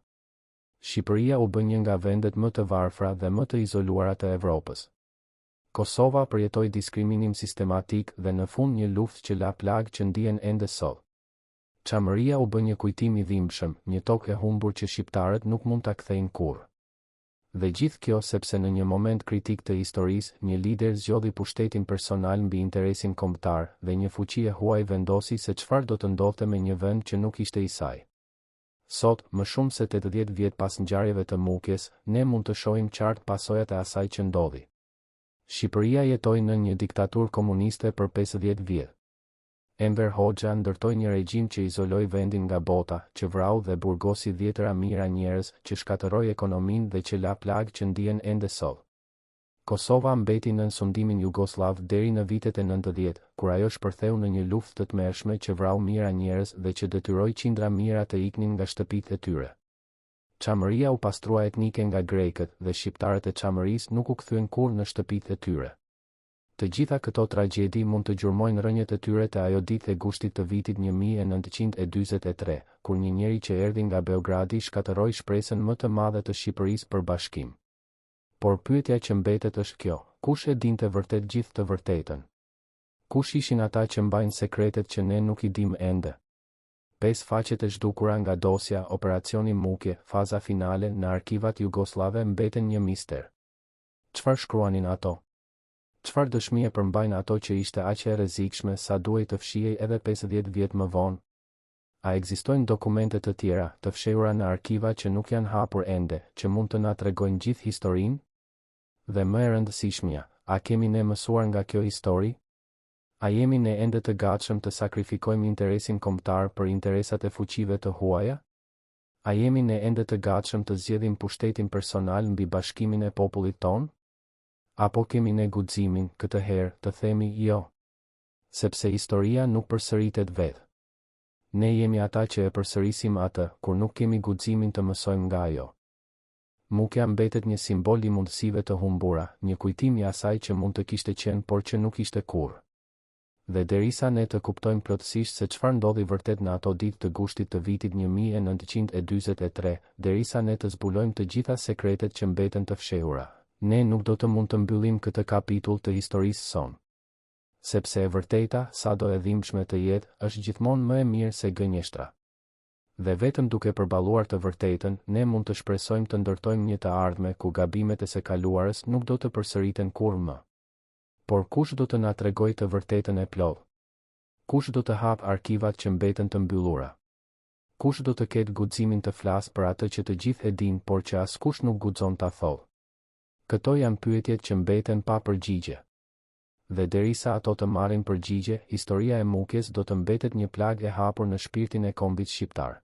Shqipëria u bë një nga vendet më të varfra dhe më të izoluara të Evropës. Kosova përjetoi diskriminim sistematik dhe në fund një luftë që la plagë që ndihen ende sot. Çamëria u bë një kujtim i dhimbshëm, një tokë e humbur që shqiptarët nuk mund ta kthejnë kurrë. Dhe gjithë kjo sepse në një moment kritik të historisë, një lider zgjodhi pushtetin personal mbi interesin kombëtar dhe një fuqi e huaj vendosi se çfarë do të ndodhte me një vend që nuk ishte i saj. Sot, më shumë se 80 vjet pas ngjarjeve të mukjes, ne mund të shohim qartë pasojat e asaj që ndodhi. Shqipëria jetoi në një diktaturë komuniste për 50 vjet. Enver Hoxha ndërtoi një regjim që izoloi vendin nga bota, që vrau dhe burgosi dhjetëra mijëra njerëz, që shkatërroi ekonominë dhe që la plagë që ndihen ende sot. Kosova mbeti nën sundimin jugoslav deri në vitet e 90, kur ajo shpërtheu në një luftë të tmerrshme që vrau mijëra njerëz dhe që detyroi qindra mijëra të iknin nga shtëpitë e tyre. Çamëria u pastrua etnike nga grekët dhe shqiptarët e Çamërisë nuk u kthyen kurrë në shtëpitë e tyre. Të gjitha këto tragjedi mund të gjurmojnë rënjët e tyre të ajo ditë e gushtit të vitit 1943, kur një njeri që erdhi nga Beogradi shkatërroi shpresën më të madhe të Shqipërisë për bashkim. Por pyetja që mbetet është kjo: kush e dinte vërtet gjithë të vërtetën? Kush ishin ata që mbajnë sekretet që ne nuk i dim ende? 5 faqet e zhdukura nga dosja Operacioni Mukje, faza finale në arkivat jugoslave mbeten një mister. Çfarë shkruanin ato? Çfarë dëshmie përmbajnë ato që ishte aq e rrezikshme sa duhej të fshihej edhe 50 vjet më vonë? A ekzistojnë dokumente të tjera, të fshehura në arkiva që nuk janë hapur ende, që mund të na tregojnë gjithë historinë? Dhe më e rëndësishmja, a kemi ne mësuar nga kjo histori? A jemi ne ende të gatshëm të sakrifikojmë interesin kombëtar për interesat e fuqive të huaja? A jemi ne ende të gatshëm të zgjedhim pushtetin personal mbi bashkimin e popullit ton? Apo kemi ne guximin, këtë herë, të themi jo? Sepse historia nuk përsëritet vetë. Ne jemi ata që e përsërisim atë, kur nuk kemi guximin të mësojmë nga ajo. Mukja mbetet një simbol i mundësive të humbura, një kujtim i asaj që mund të kishte qenë por që nuk ishte kurrë. Dhe derisa ne të kuptojmë plotësisht se çfarë ndodhi vërtet në ato ditë të gushtit të vitit 1943, derisa ne të zbulojmë të gjitha sekretet që mbeten të fshehura, Ne nuk do të mund të mbyllim këtë kapitull të historisë sonë. Sepse e vërteta, sado e dhimbshme të jetë, është gjithmonë më e mirë se gënjeshtra. Dhe vetëm duke përballuar të vërtetën, ne mund të shpresojmë të ndërtojmë një të ardhme ku gabimet e së kaluarës nuk do të përsëriten kurrë më. Por kush do të na tregojë të vërtetën e plotë? Kush do të hap arkivat që mbeten të mbyllura? Kush do të ketë guximin të flasë për atë që të gjithë e dinë, por që askush nuk guxon ta thotë? Këto janë pyetjet që mbeten pa përgjigje. Dhe derisa ato të marrin përgjigje, historia e Mukjes do të mbetet një plagë e hapur në shpirtin e kombit shqiptar.